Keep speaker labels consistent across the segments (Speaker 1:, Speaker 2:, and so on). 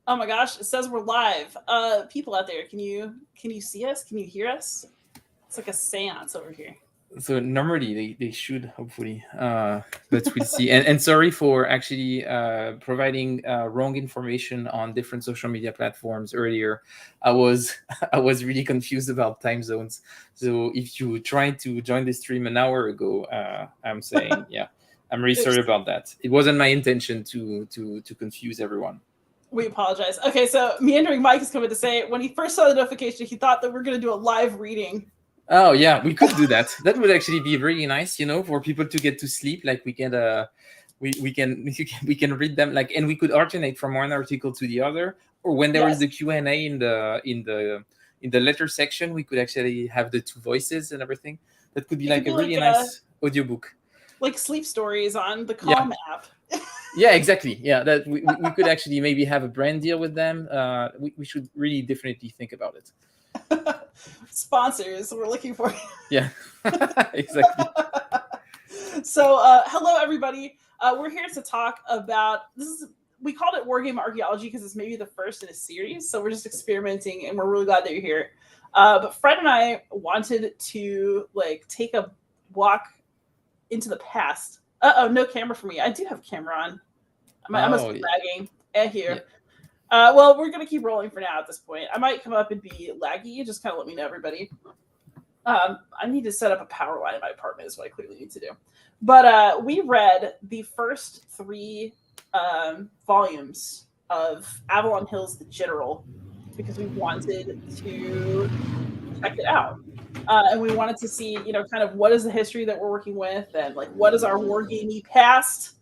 Speaker 1: Oh my gosh, it says we're live. People out there, can you see us? Can you hear us? It's like a seance over here.
Speaker 2: So normally they should hopefully, but we'll see. And sorry for actually providing wrong information on different social media platforms earlier. I was I was really confused about time zones. So if you tried to join the stream an hour ago, I'm saying I'm really sorry
Speaker 1: Oops.
Speaker 2: about that. It wasn't my intention to confuse everyone.
Speaker 1: We apologize. Okay, so Meandering Mike is coming to say when he first saw the notification, he thought that we're going to do a live reading.
Speaker 2: Oh yeah, we could do that. That would actually be really nice, for people to get to sleep. Like we can, we can read them, like, and we could alternate from one article to the other. Or when there is
Speaker 1: Yes.
Speaker 2: the Q&A in the letter section, we could actually have the two voices and everything. That could be
Speaker 1: It could
Speaker 2: like
Speaker 1: be
Speaker 2: a really
Speaker 1: like
Speaker 2: nice audiobook.
Speaker 1: like sleep stories on the
Speaker 2: Yeah,
Speaker 1: Calm app.
Speaker 2: yeah, exactly. Yeah, that we could actually maybe have a brand deal with them. We should really definitely think about it.
Speaker 1: Sponsors we're looking for.
Speaker 2: Yeah, exactly.
Speaker 1: So, hello everybody. We're here to talk about we called it Wargame Archaeology because it's maybe the first in a series. So we're just experimenting, and we're really glad that you're here. But Fred and I wanted to take a walk into the past. No camera for me. I do have camera on. I must be lagging. Here. Yeah. Well, we're gonna keep rolling for now at this point. I might come up and be laggy. Just kind of let me know, everybody. I need to set up a power line in my apartment is what I clearly need to do. But we read the first 3 volumes of Avalon Hill's The General because we wanted to check it out. And we wanted to see, kind of what is the history that we're working with and what is our wargamey past.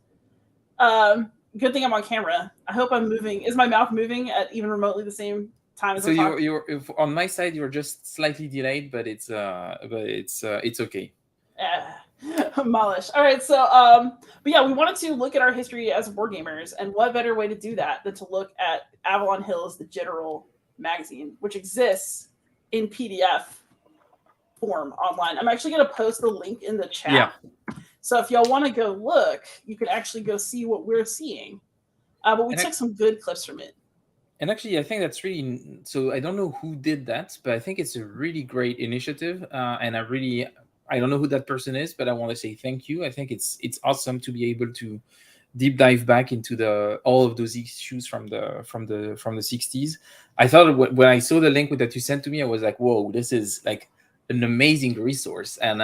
Speaker 1: Good thing I'm on camera. I hope I'm moving. Is my mouth moving at even remotely the same time as
Speaker 2: so you're on my side, you're just slightly delayed, but it's okay.
Speaker 1: Malish. All right, so but yeah, we wanted to look at our history as wargamers, and what better way to do that than to look at Avalon Hill's The General magazine, which exists in PDF form online. I'm actually going to post the link in the chat.
Speaker 2: Yeah.
Speaker 1: So if y'all want to go look, you can actually go see what we're seeing. But we took some good clips from it.
Speaker 2: And actually, I think that's really, so I don't know who did that, but I think it's a really great initiative. And I don't know who that person is, but I want to say thank you. I think it's awesome to be able to deep dive back into all of those issues from the 60s. I thought when I saw the link that you sent to me, I was like, whoa, this is like an amazing resource. And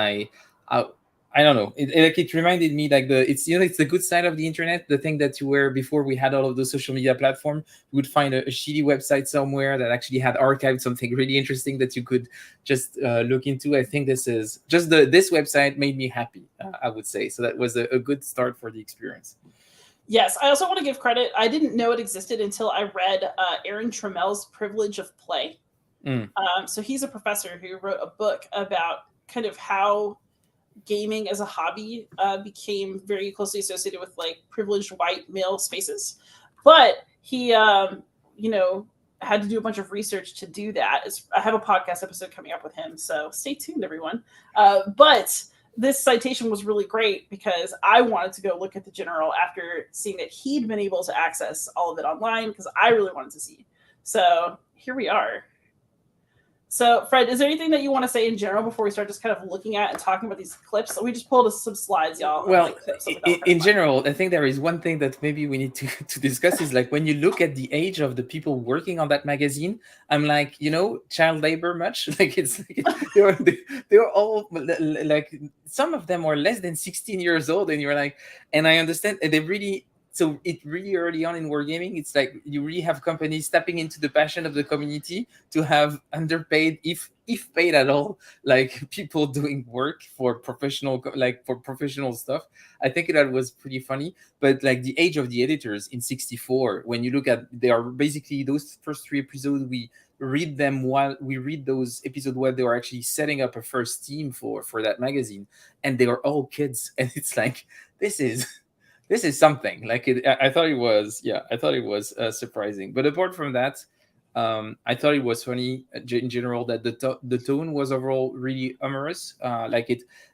Speaker 2: I don't know. It reminded me it's the good side of the internet. The thing that you were before we had all of those social media platforms, you would find a shitty website somewhere that actually had archived something really interesting that you could just look into. I think this is just this website made me happy. I would say so. That was a good start for the experience.
Speaker 1: Yes, I also want to give credit. I didn't know it existed until I read Aaron Trammell's Privilege of Play. So he's a professor who wrote a book about kind of how gaming as a hobby became very closely associated with privileged white male spaces, but he had to do a bunch of research to do that. I have a podcast episode coming up with him, so stay tuned, everyone. But this citation was really great because I wanted to go look at The General after seeing that he'd been able to access all of it online because I really wanted to see. So here we are. So, Fred, is there anything that you want to say in general before we start just kind of looking at and talking about these clips? We just pulled some slides, y'all.
Speaker 2: Well, in general, I think there is one thing that maybe we need to discuss is when you look at the age of the people working on that magazine, I'm like, child labor much? It's they're all some of them are less than 16 years old, and you're like, and I understand, and they really. So it really early on in wargaming, it's like you really have companies tapping into the passion of the community to have underpaid, if paid at all, people doing work for professional stuff. I think that was pretty funny. But the age of the editors in 64, when you look at, they are basically those first 3 episodes, we read those episodes while they were actually setting up a first team for that magazine, and they are all kids, and it's like this is something. I thought it was surprising. But apart from that, I thought it was funny in general that the tone was overall really humorous.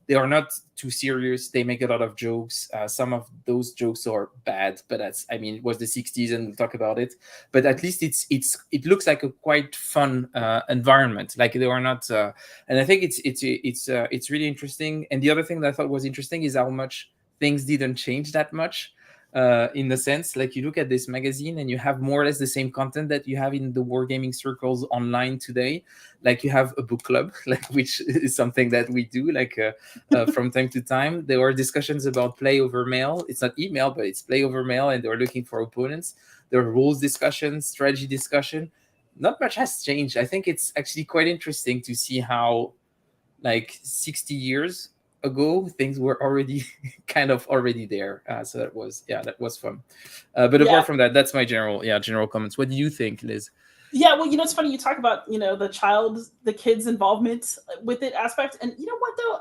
Speaker 2: They are not too serious. They make a lot of jokes. Some of those jokes are bad, but it was the '60s, and we'll talk about it. But at least it looks like a quite fun environment. Like they are not, and I think it's really interesting. And the other thing that I thought was interesting is how much things didn't change that much, in the sense, like, you look at this magazine and you have more or less the same content that you have in the wargaming circles online today. Like, you have a book club, like, which is something that we do, like, from time to time. There are discussions about play over mail. It's not email, but it's play over mail, and they're looking for opponents. There are rules discussions, strategy discussion. Not much has changed. I think it's actually quite interesting to see how, like, 60 years ago, things were already kind of already there. So that was fun. But
Speaker 1: Yeah.
Speaker 2: apart from that, that's my general comments. What do you think, Liz?
Speaker 1: Yeah, well, it's funny you talk about the kids' involvement with it aspect, and you know what though,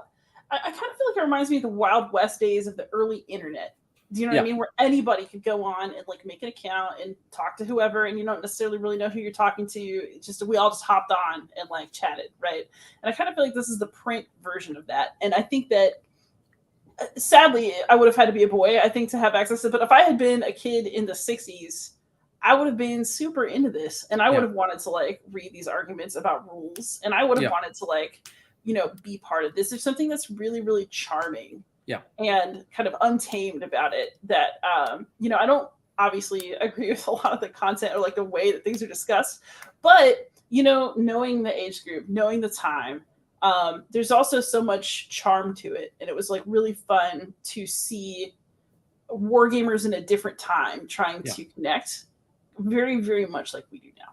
Speaker 1: I kind of feel like it reminds me of the Wild West days of the early internet. Do you know what I mean? Where anybody could go on and like make an account and talk to whoever, and you don't necessarily really know who you're talking to. It's just we all just hopped on and like chatted, right? And I kind of feel like this is the print version of that, and I think that sadly I would have had to be a boy, I think, to have access to it. But if I had been a kid in the '60s, I would have been super into this, and I would have wanted to like read these arguments about rules, and I would have wanted to like, be part of this. There's something that's really, really charming, and kind of untamed about it that, I don't obviously agree with a lot of the content or like the way that things are discussed, but knowing the age group, knowing the time, there's also so much charm to it, and it was like really fun to see wargamers in a different time trying to connect very, very much like we do now.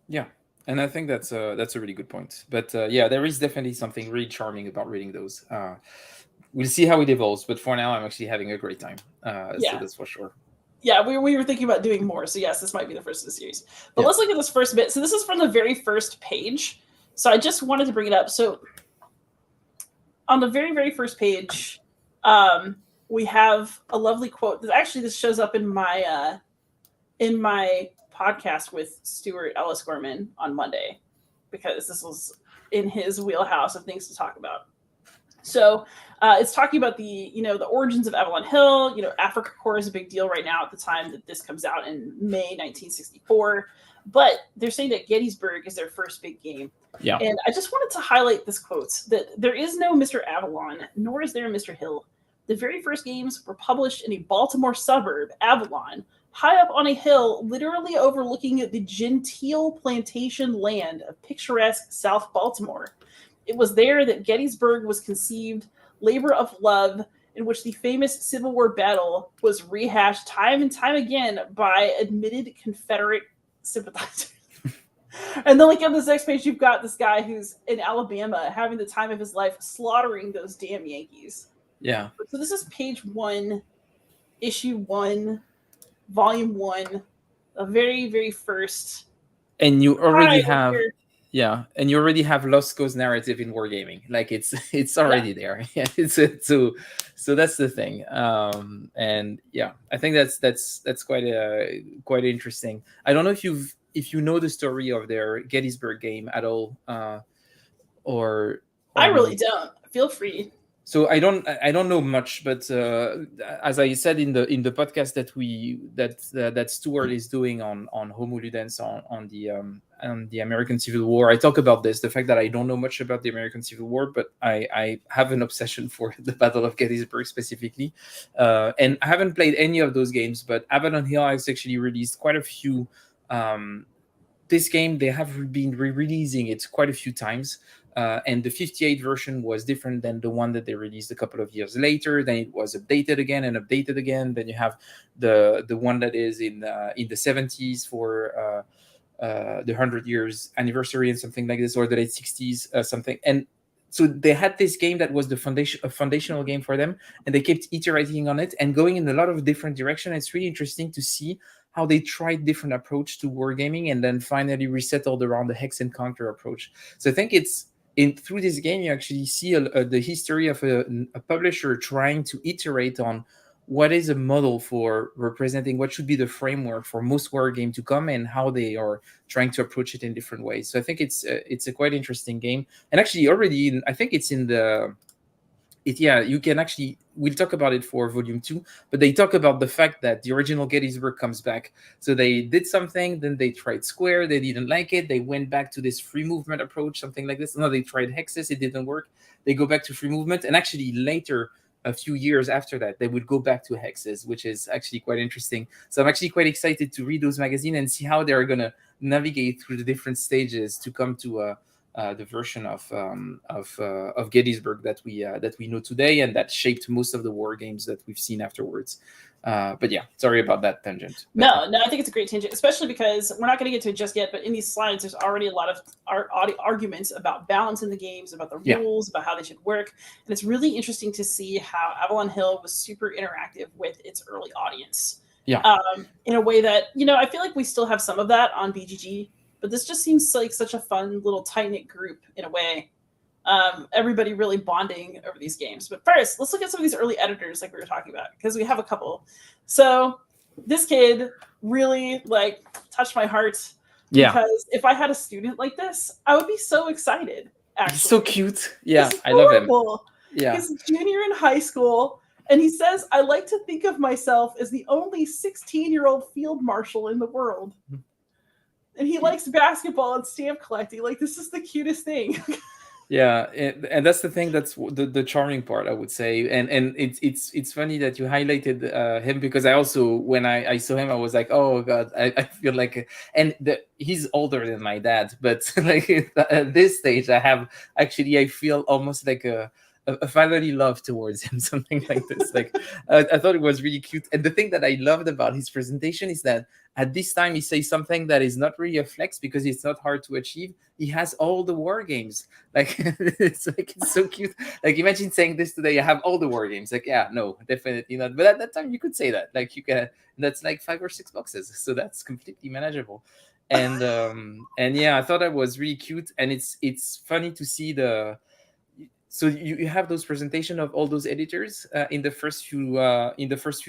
Speaker 2: Yeah, and I think that's a really good point. But there is definitely something really charming about reading those. We'll see how it evolves, but for now, I'm actually having a great time. So that's for sure.
Speaker 1: Yeah, we were thinking about doing more. So yes, this might be the first of the series. But let's look at this first bit. So this is from the very first page. So I just wanted to bring it up. So on the very, very first page, we have a lovely quote. Actually, this shows up in my podcast with Stuart Ellis Gorman on Monday, because this was in his wheelhouse of things to talk about. So it's talking about the origins of Avalon Hill. Africa Corps is a big deal right now at the time that this comes out in May 1964. But they're saying that Gettysburg is their first big game.
Speaker 2: Yeah.
Speaker 1: And I just wanted to highlight this quote, that there is no Mr. Avalon, nor is there a Mr. Hill. The very first games were published in a Baltimore suburb, Avalon, high up on a hill, literally overlooking the genteel plantation land of picturesque South Baltimore. It was there that Gettysburg was conceived, labor of love, in which the famous Civil War battle was rehashed time and time again by admitted Confederate sympathizers. And then, like, on this next page, you've got this guy who's in Alabama having the time of his life, slaughtering those damn Yankees.
Speaker 2: Yeah.
Speaker 1: So this is page 1, issue 1, volume 1, the very, very first.
Speaker 2: And you already have... and you already have Lost Cause narrative in wargaming. Like, it's already there. Yeah, so that's the thing. And I think that's quite interesting. I don't know if you know the story of their Gettysburg game at all, or
Speaker 1: I really don't. Feel free.
Speaker 2: So I don't know much, but as I said in the podcast that Stuart is doing on Homo Ludens on the American Civil War, I talk about this, the fact that I don't know much about the American Civil War, but I have an obsession for the Battle of Gettysburg specifically, and I haven't played any of those games, but Avalon Hill has actually released quite a few. This game, they have been re-releasing it quite a few times. And the 58 version was different than the one that they released a couple of years later. Then it was updated again and updated again. Then you have the one that is in the 70s for the 100 years anniversary and something like this, or the late 60s something. And so they had this game that was a foundational game for them, and they kept iterating on it and going in a lot of different directions. It's really interesting to see how they tried different approach to wargaming and then finally resettled around the hex and conquer approach. So I think through this game, you actually see the history of a publisher trying to iterate on what is a model for representing what should be the framework for most war game to come, and how they are trying to approach it in different ways. So I think it's a quite interesting game, and actually already I think it's in the yeah, you can actually, we'll talk about it for volume 2, but they talk about the fact that the original Gettysburg comes back. So they did something, then they tried square, they didn't like it, they went back to this free movement approach, something like this. No, they tried hexes, it didn't work, they go back to free movement, and actually later, a few years after that, they would go back to hexes, which is actually quite interesting. So I'm actually quite excited to read those magazines and see how they're going to navigate through the different stages to come to the version of Gettysburg that we know today, and that shaped most of the war games that we've seen afterwards. But yeah, sorry about that tangent.
Speaker 1: No, I think it's a great tangent, especially because we're not going to get to it just yet, but in these slides, there's already a lot of arguments about balance in the games, about the rules, about how they should work. And it's really interesting to see how Avalon Hill was super interactive with its early audience.
Speaker 2: Yeah.
Speaker 1: In a way that, I feel like we still have some of that on BGG, but this just seems like such a fun little tight-knit group in a way. Everybody really bonding over these games. But first, let's look at some of these early editors like we were talking about, because we have a couple. So this kid really touched my heart.
Speaker 2: Yeah.
Speaker 1: Because if I had a student like this, I would be so excited. Actually.
Speaker 2: He's so cute. Yeah, I love him. Yeah.
Speaker 1: He's a junior in high school, and he says, "I like to think of myself as the only 16-year-old field marshal in the world." And he likes basketball and stamp collecting. This is the cutest thing.
Speaker 2: Yeah, and that's the thing. That's the charming part, I would say. And it's funny that you highlighted him, because I also, when I saw him, I was like, oh god, I feel like, and he's older than my dad, but at this stage, I feel almost like a fatherly love towards him, something like this. I thought it was really cute. And the thing that I loved about his presentation is that at this time he says something that is not really a flex, because it's not hard to achieve. He has all the war games. It's so cute. Imagine saying this today, I have all the war games. Yeah, no, definitely not. But at that time you could say that. You can, that's like 5 or 6 boxes. So that's completely manageable. And yeah, I thought that was really cute. And it's funny to see so you have those presentation of all those editors in the first few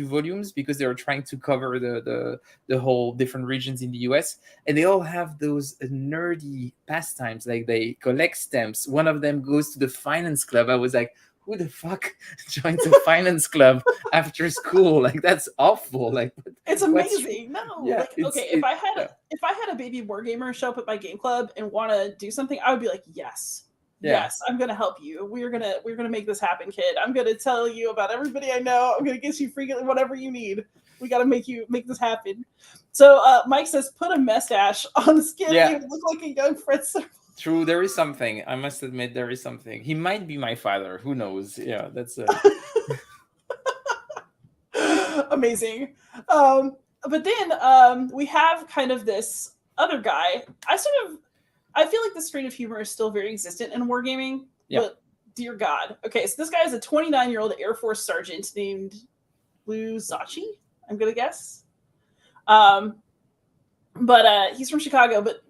Speaker 2: volumes, because they are trying to cover the whole different regions in the US, and they all have those nerdy pastimes, they collect stamps. One of them goes to the finance club. I was like, who the fuck joins a finance club after school? That's awful.
Speaker 1: It's amazing. No,
Speaker 2: yeah,
Speaker 1: if I had a baby wargamer show up at my game club and want to do something, I would be like, yes. Yeah. Yes, I'm gonna help you. We're gonna make this happen, kid. I'm gonna tell you about everybody I know. I'm gonna get you freaking whatever you need. We gotta make this happen. So Mike says, put a mustache on the skin. Yeah. You look like a young Fritz.
Speaker 2: True, there is something. I must admit, there is something. He might be my father. Who knows? Yeah, that's
Speaker 1: amazing. But then we have kind of this other guy. I feel like the strain of humor is still very existent in wargaming, but dear God. Okay, so this guy is a 29-year-old Air Force sergeant named Lou Zacchi, I'm going to guess. But he's from Chicago, but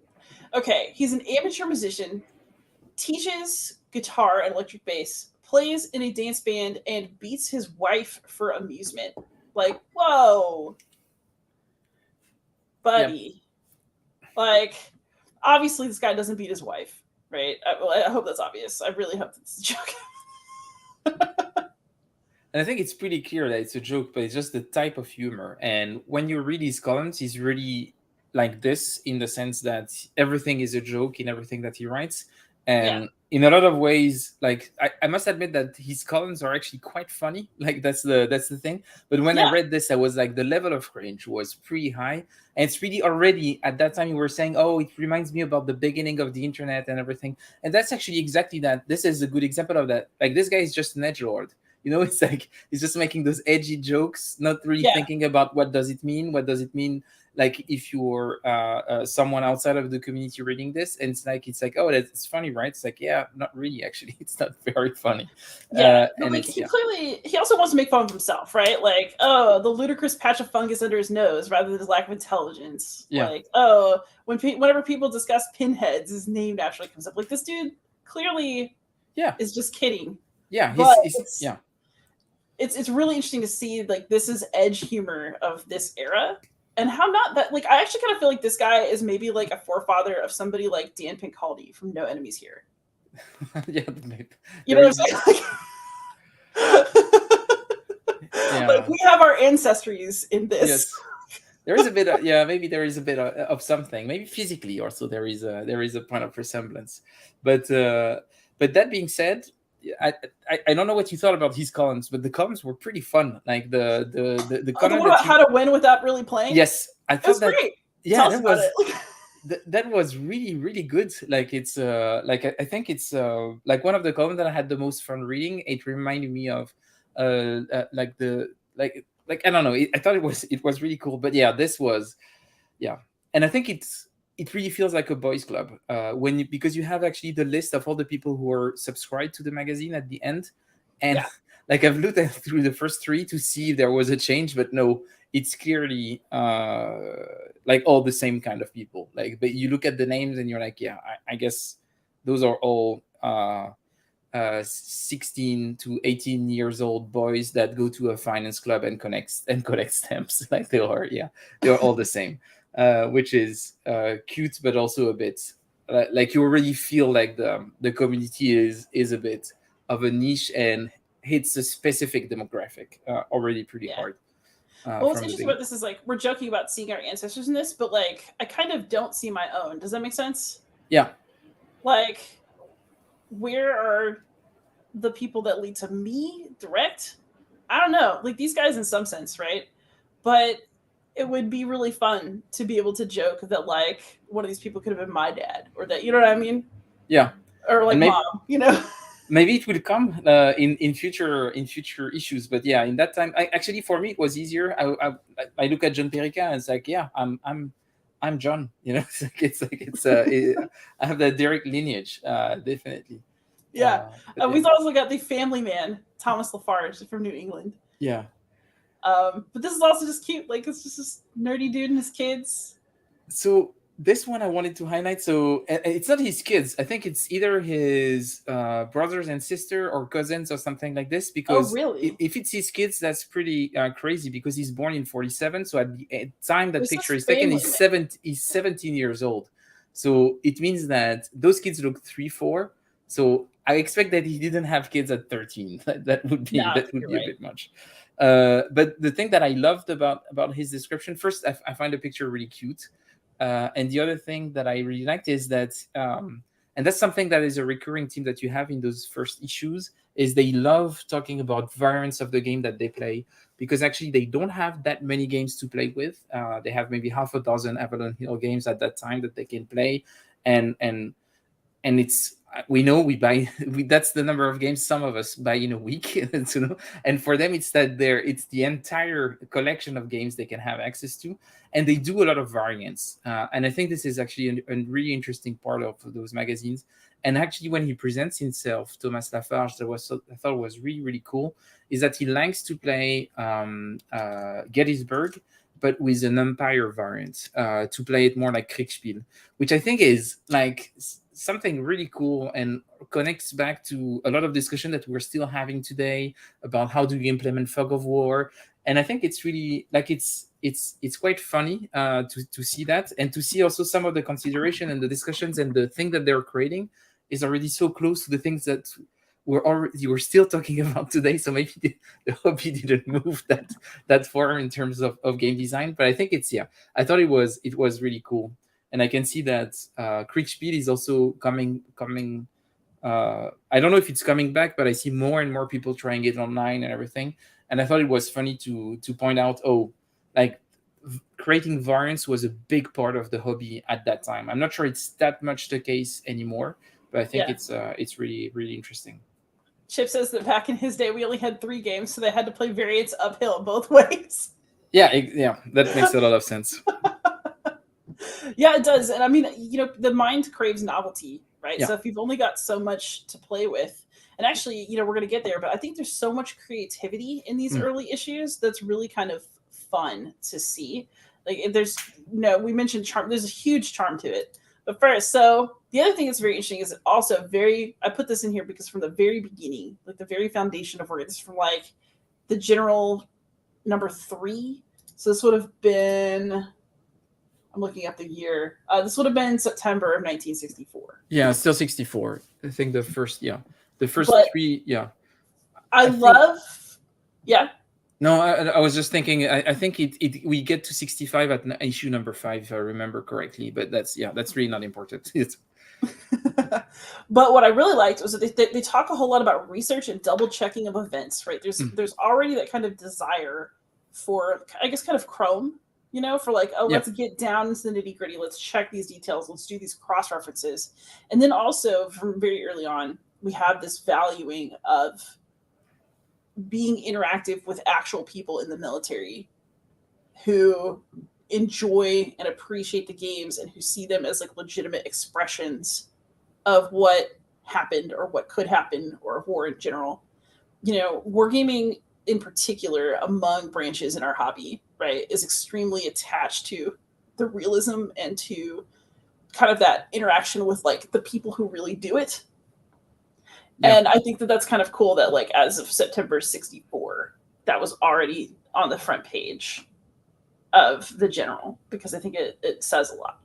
Speaker 1: okay, he's an amateur musician, teaches guitar and electric bass, plays in a dance band, and beats his wife for amusement. Whoa. Buddy. Yep. Obviously, this guy doesn't beat his wife, right? I hope that's obvious. I really hope that's a joke.
Speaker 2: And I think it's pretty clear that it's a joke, but it's just the type of humor. And when you read his columns, he's really like this, in the sense that everything is a joke in everything that he writes. And in a lot of ways, I must admit that his columns are actually quite funny. That's the thing. But when I read this, I was like, the level of cringe was pretty high. And it's really already, at that time, you were saying, oh, it reminds me about the beginning of the internet and everything. And that's actually exactly that. This is a good example of that. This guy is just an edgelord. It's he's just making those edgy jokes, not really thinking about what does it mean. What does it mean? If you're someone outside of the community reading this, and it's like, oh, that's funny, right? It's yeah, not really, actually. It's not very funny.
Speaker 1: Yeah, and he also wants to make fun of himself, right? Oh, the ludicrous patch of fungus under his nose, rather than his lack of intelligence.
Speaker 2: Yeah.
Speaker 1: Oh, whenever people discuss pinheads, his name naturally comes up. This dude clearly is just kidding.
Speaker 2: Yeah,
Speaker 1: it's really interesting to see like this is edge humor of this era. And how not that like I actually kind of feel like this guy is maybe like a forefather of somebody like Dan Pincaldi from No Enemies Here.
Speaker 2: Yeah,
Speaker 1: You know what I'm saying?
Speaker 2: yeah.
Speaker 1: Like we have our ancestries in this.
Speaker 2: Yes. There is a bit of, yeah, maybe there is a bit of something, maybe physically also there is a point of resemblance, but that being said, I don't know what you thought about his columns, but the columns were pretty fun. Like the
Speaker 1: Oh, the one about how to win without really playing.
Speaker 2: Yes, I thought
Speaker 1: that great.
Speaker 2: Yeah, that was that was really really good. Like it's like I think it's like one of the columns that I had the most fun reading. It reminded me of like the like I don't know. I thought it was really cool. But yeah, this was and I think it really feels like a boys club because you have actually the list of all the people who are subscribed to the magazine at the end, and like I've looked through the first 3 to see if there was a change, but no, it's clearly like all the same kind of people. Like, but you look at the names and you're like, yeah, I guess those are all 16 to 18 years old boys that go to a finance club and collect stamps. Like they are all the same, which is cute, but also a bit like you already feel like the community is a bit of a niche and hits a specific demographic already pretty hard.
Speaker 1: Well, what's interesting about this is like we're joking about seeing our ancestors in this, but like I kind of don't see my own. Does that make sense?
Speaker 2: Yeah.
Speaker 1: Like, where are the people that lead to me direct? I don't know. Like these guys in some sense, right? But it would be really fun to be able to joke that like one of these people could have been my dad, or that, you know what I mean?
Speaker 2: Yeah.
Speaker 1: Or like maybe, mom, you know.
Speaker 2: Maybe it will come in future issues, but yeah, in that time, actually for me it was easier. I look at John Perica and it's like, yeah, I'm John. You know, I have that direct lineage, definitely.
Speaker 1: Yeah, we've also got the family man Thomas Lafarge from New England.
Speaker 2: Yeah.
Speaker 1: But this is also just cute. Like it's just this nerdy dude and his kids.
Speaker 2: So this one I wanted to highlight. So it's not his kids. I think it's either his brothers and sister or cousins or something like this. Because
Speaker 1: really?
Speaker 2: If it's his kids, that's pretty crazy because he's born in 1947. So at the time that picture is taken, he's 17 years old. So it means that those kids look 3-4. So I expect that he didn't have kids at 13. That would be a bit much. But the thing that I loved about his description, first, I find the picture really cute. And the other thing that I really liked is that, and that's something that is a recurring theme that you have in those first issues, is they love talking about variants of the game that they play, because actually they don't have that many games to play with. They have maybe half a dozen Avalon Hill games at that time that they can play, and it's that's the number of games some of us buy in a week. And for them it's the entire collection of games they can have access to, and they do a lot of variants, and I think this is actually a really interesting part of those magazines. And actually when he presents himself, Thomas Lafarge, I thought was really really cool, is that he likes to play Gettysburg, but with an Empire variant, to play it more like Kriegspiel, which I think is like something really cool and connects back to a lot of discussion that we're still having today about how do you implement fog of war. And I think it's really like it's quite funny to see that, and to see also some of the consideration and the discussions and the thing that they're creating is already so close to the things that we're still talking about today. So maybe the hobby didn't move that far in terms of game design, but I think I thought it was really cool. And I can see that Kriegspiel is also coming. I don't know if it's coming back, but I see more and more people trying it online and everything. And I thought it was funny to point out, like creating variants was a big part of the hobby at that time. I'm not sure it's that much the case anymore, but I think it's really really interesting.
Speaker 1: Chip says that back in his day, we only had 3 games, so they had to play variants uphill both ways.
Speaker 2: Yeah, that makes a lot of sense.
Speaker 1: Yeah, it does. And I mean, the mind craves novelty, right?
Speaker 2: Yeah.
Speaker 1: So if you've only got so much to play with, and actually, we're going to get there, but I think there's so much creativity in these early issues that's really kind of fun to see. Like we mentioned charm. There's a huge charm to it. But first, so the other thing that's very interesting is also I put this in here because from the very beginning, like the very foundation of Wargame, this is from like the general number 3. So this would have been, I'm looking up the year. This would have been September of 1964.
Speaker 2: Yeah, still 64. I think the first
Speaker 1: But
Speaker 2: 3. Yeah,
Speaker 1: I
Speaker 2: I think.
Speaker 1: love, yeah.
Speaker 2: No, I was just thinking. I think we get to 65 at issue number 5, if I remember correctly. But that's really not important.
Speaker 1: But what I really liked was that they talk a whole lot about research and double checking of events. Right, there's already that kind of desire for, I guess, kind of Chrome. For like, oh, let's get down into the nitty gritty. Let's check these details. Let's do these cross references. And then also from very early on, we have this valuing of being interactive with actual people in the military who enjoy and appreciate the games and who see them as like legitimate expressions of what happened or what could happen or war in general. Wargaming in particular among branches in our hobby, right, is extremely attached to the realism and to kind of that interaction with like the people who really do it. Yeah. And I think that that's kind of cool that like as of September 64, that was already on the front page of the General, because I think it says a lot.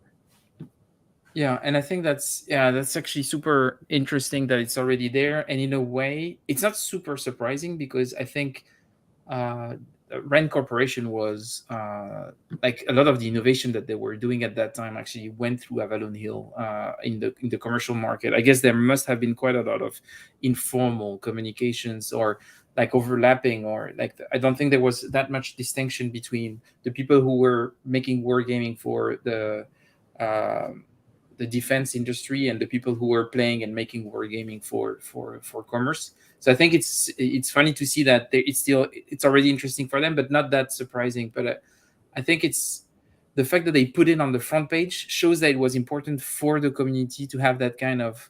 Speaker 2: Yeah, and I think that's actually super interesting that it's already there. And in a way, it's not super surprising because I think Rand Corporation was like a lot of the innovation that they were doing at that time actually went through Avalon Hill in the commercial market. I guess there must have been quite a lot of informal communications or like overlapping, or like I don't think there was that much distinction between the people who were making wargaming for the defense industry and the people who were playing and making wargaming for commerce. So I think it's funny to see that it's already interesting for them, but not that surprising. But I think it's the fact that they put it on the front page shows that it was important for the community to have that kind of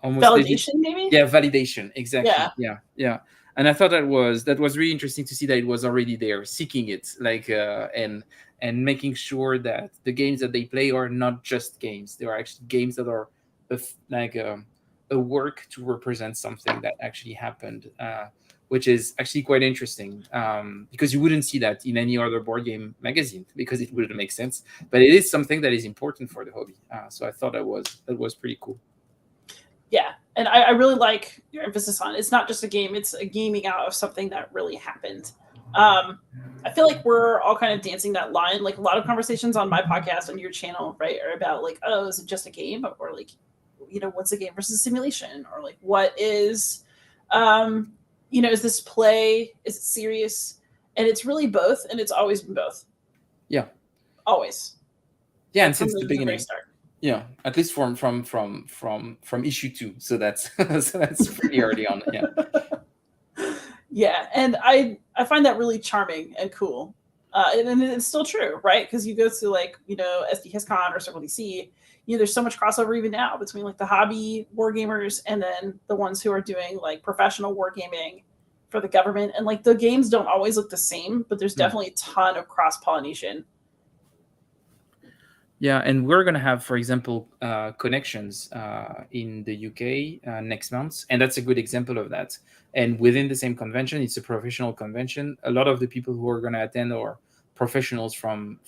Speaker 2: almost
Speaker 1: validation, maybe.
Speaker 2: Yeah, validation, exactly. Yeah. And I thought that was really interesting to see that it was already there, seeking it, like and making sure that the games that they play are not just games; they are actually games that are like a work to represent something that actually happened, which is actually quite interesting because you wouldn't see that in any other board game magazine because it wouldn't make sense. But it is something that is important for the hobby. So I thought that was pretty cool.
Speaker 1: Yeah, and I really like your emphasis on it's not just a game; it's a gaming out of something that really happened. I feel like we're all kind of dancing that line. Like a lot of conversations on my podcast on your channel, right, are about like, oh, is it just a game, or like, what's a game versus a simulation, or like, what is, is this play? Is it serious? And it's really both, and it's always been both.
Speaker 2: Yeah,
Speaker 1: always.
Speaker 2: Yeah, and since the beginning. Yeah, at least from issue 2. So that's pretty early on. Yeah.
Speaker 1: Yeah, and I find that really charming and cool, and it's still true, right? Because you go to like SD HisCon or Circle DC, there's so much crossover even now between like the hobby wargamers and then the ones who are doing like professional wargaming for the government, and like the games don't always look the same, but there's definitely a ton of cross pollination.
Speaker 2: Yeah, and we're going to have, for example, connections in the UK next month, and that's a good example of that. And within the same convention, it's a professional convention. A lot of the people who are going to attend are professionals from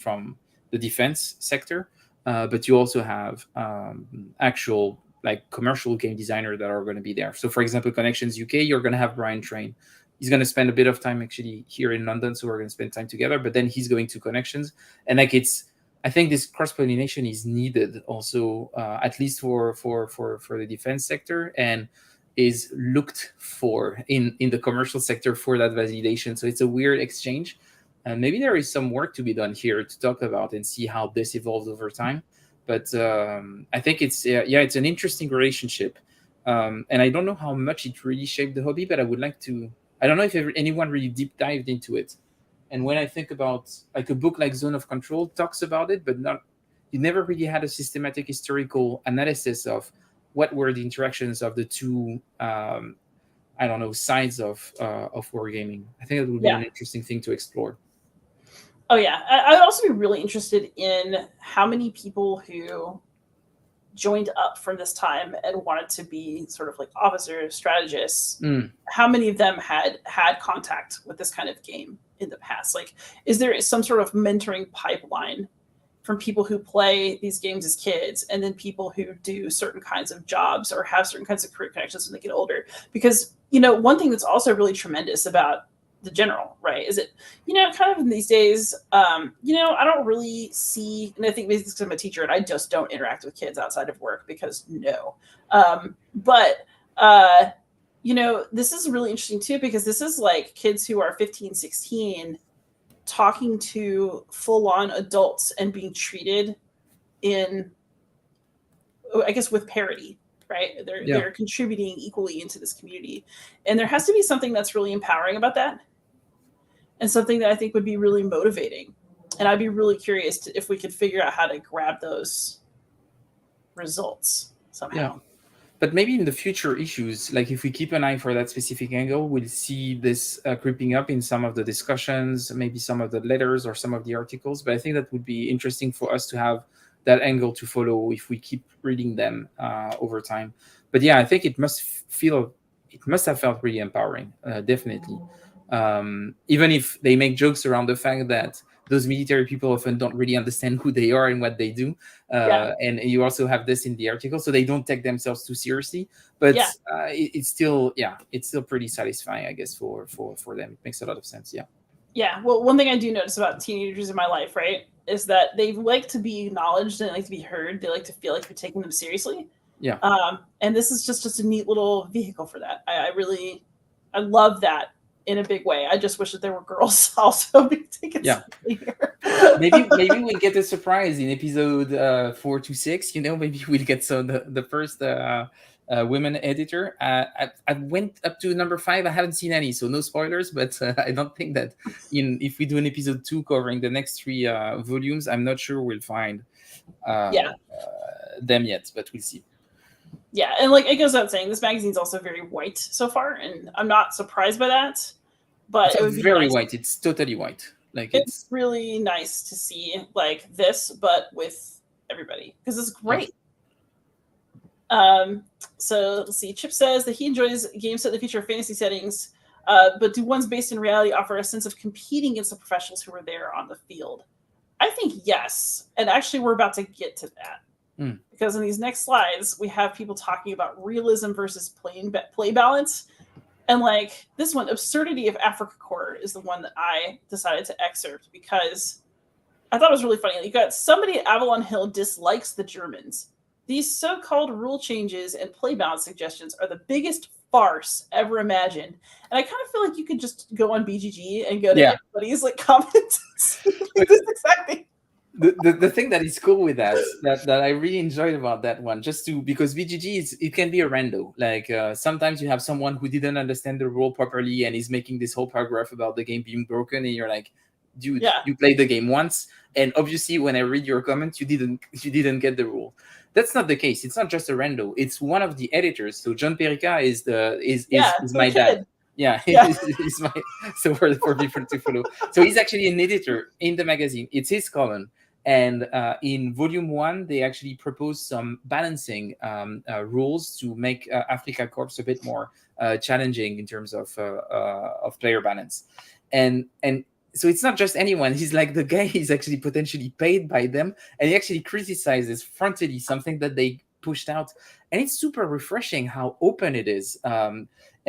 Speaker 2: the defense sector, but you also have actual like commercial game designers that are going to be there. So, for example, Connections UK, you're going to have Brian Train. He's going to spend a bit of time actually here in London, so we're going to spend time together. But then he's going to Connections, and like I think this cross-pollination is needed also, at least for the defense sector, and is looked for in the commercial sector for that validation. So it's a weird exchange. And maybe there is some work to be done here to talk about and see how this evolves over time. But I think it's an interesting relationship. And I don't know how much it really shaped the hobby, but I would like to. I don't know if anyone really deep dived into it. And when I think about like a book like Zone of Control talks about it, but you never really had a systematic historical analysis of what were the interactions of the two, sides of wargaming. I think that would be an interesting thing to explore.
Speaker 1: Oh yeah, I'd also be really interested in how many people who joined up from this time and wanted to be sort of like officers, strategists, how many of them had contact with this kind of game in the past? Like, is there some sort of mentoring pipeline from people who play these games as kids and then people who do certain kinds of jobs or have certain kinds of career connections when they get older? Because, one thing that's also really tremendous about the general, right, is it, kind of in these days, I don't really see, and I think maybe because I'm a teacher and I just don't interact with kids outside of work because this is really interesting too, because this is like kids who are 15, 16 talking to full-on adults and being treated in, I guess, with parity, right? They're contributing equally into this community. And there has to be something that's really empowering about that, and something that I think would be really motivating. And I'd be really curious if we could figure out how to grab those results somehow.
Speaker 2: Yeah. But maybe in the future issues, like if we keep an eye for that specific angle, we'll see this creeping up in some of the discussions, maybe some of the letters or some of the articles. But I think that would be interesting for us to have that angle to follow if we keep reading them over time. But yeah, I think it must have felt really empowering, definitely. Even if they make jokes around the fact that those military people often don't really understand who they are and what they do. And you also have this in the article, so they don't take themselves too seriously. But it's still pretty satisfying, I guess, for them. It makes a lot of sense. Yeah.
Speaker 1: Yeah. Well, one thing I do notice about teenagers in my life, right, is that they like to be acknowledged and like to be heard. They like to feel like you're taking them seriously.
Speaker 2: Yeah.
Speaker 1: And this is just a neat little vehicle for that. I love that in a big way. I just wish that there were girls also being taken seriously here.
Speaker 2: maybe we'll get a surprise in episode 4 to 6. Maybe we'll get the first women editor. I went up to number 5. I haven't seen any, so no spoilers. But I don't think that if we do an episode 2 covering the next 3 volumes, I'm not sure we'll find them yet. But we'll see.
Speaker 1: Yeah, and like it goes without saying, this magazine's also very white so far, and I'm not surprised by that. But it would be
Speaker 2: very
Speaker 1: nice.
Speaker 2: white. It's totally white. Like
Speaker 1: it's really nice to see like this, but with everybody, because it's great. So let's see. Chip says that he enjoys games set in the future of fantasy settings, but do ones based in reality offer a sense of competing against the professionals who are there on the field? I think yes, and actually we're about to get to that. Because in these next slides, we have people talking about realism versus play balance. And like this one, Absurdity of Africa Corps, is the one that I decided to excerpt because I thought it was really funny. You got somebody at Avalon Hill dislikes the Germans. These so-called rule changes and play balance suggestions are the biggest farce ever imagined. And I kind of feel like you could just go on BGG and go to everybody's like comments and see this exact thing.
Speaker 2: The thing that is cool with that I really enjoyed about that one, because BGG it can be a rando. Like sometimes you have someone who didn't understand the rule properly and is making this whole paragraph about the game being broken, and you're like, dude, you played the game once, and obviously when I read your comment, you didn't get the rule. That's not the case. It's not just a rando. It's one of the editors. So John Perica is my dad. Yeah, he's my, so for people to follow. So he's actually an editor in the magazine. It's his column. And in volume 1, they actually proposed some balancing rules to make Africa Corps a bit more challenging in terms of player balance. And so it's not just anyone. He's like the guy is actually potentially paid by them, and he actually criticizes frontally something that they pushed out. And it's super refreshing how open it is.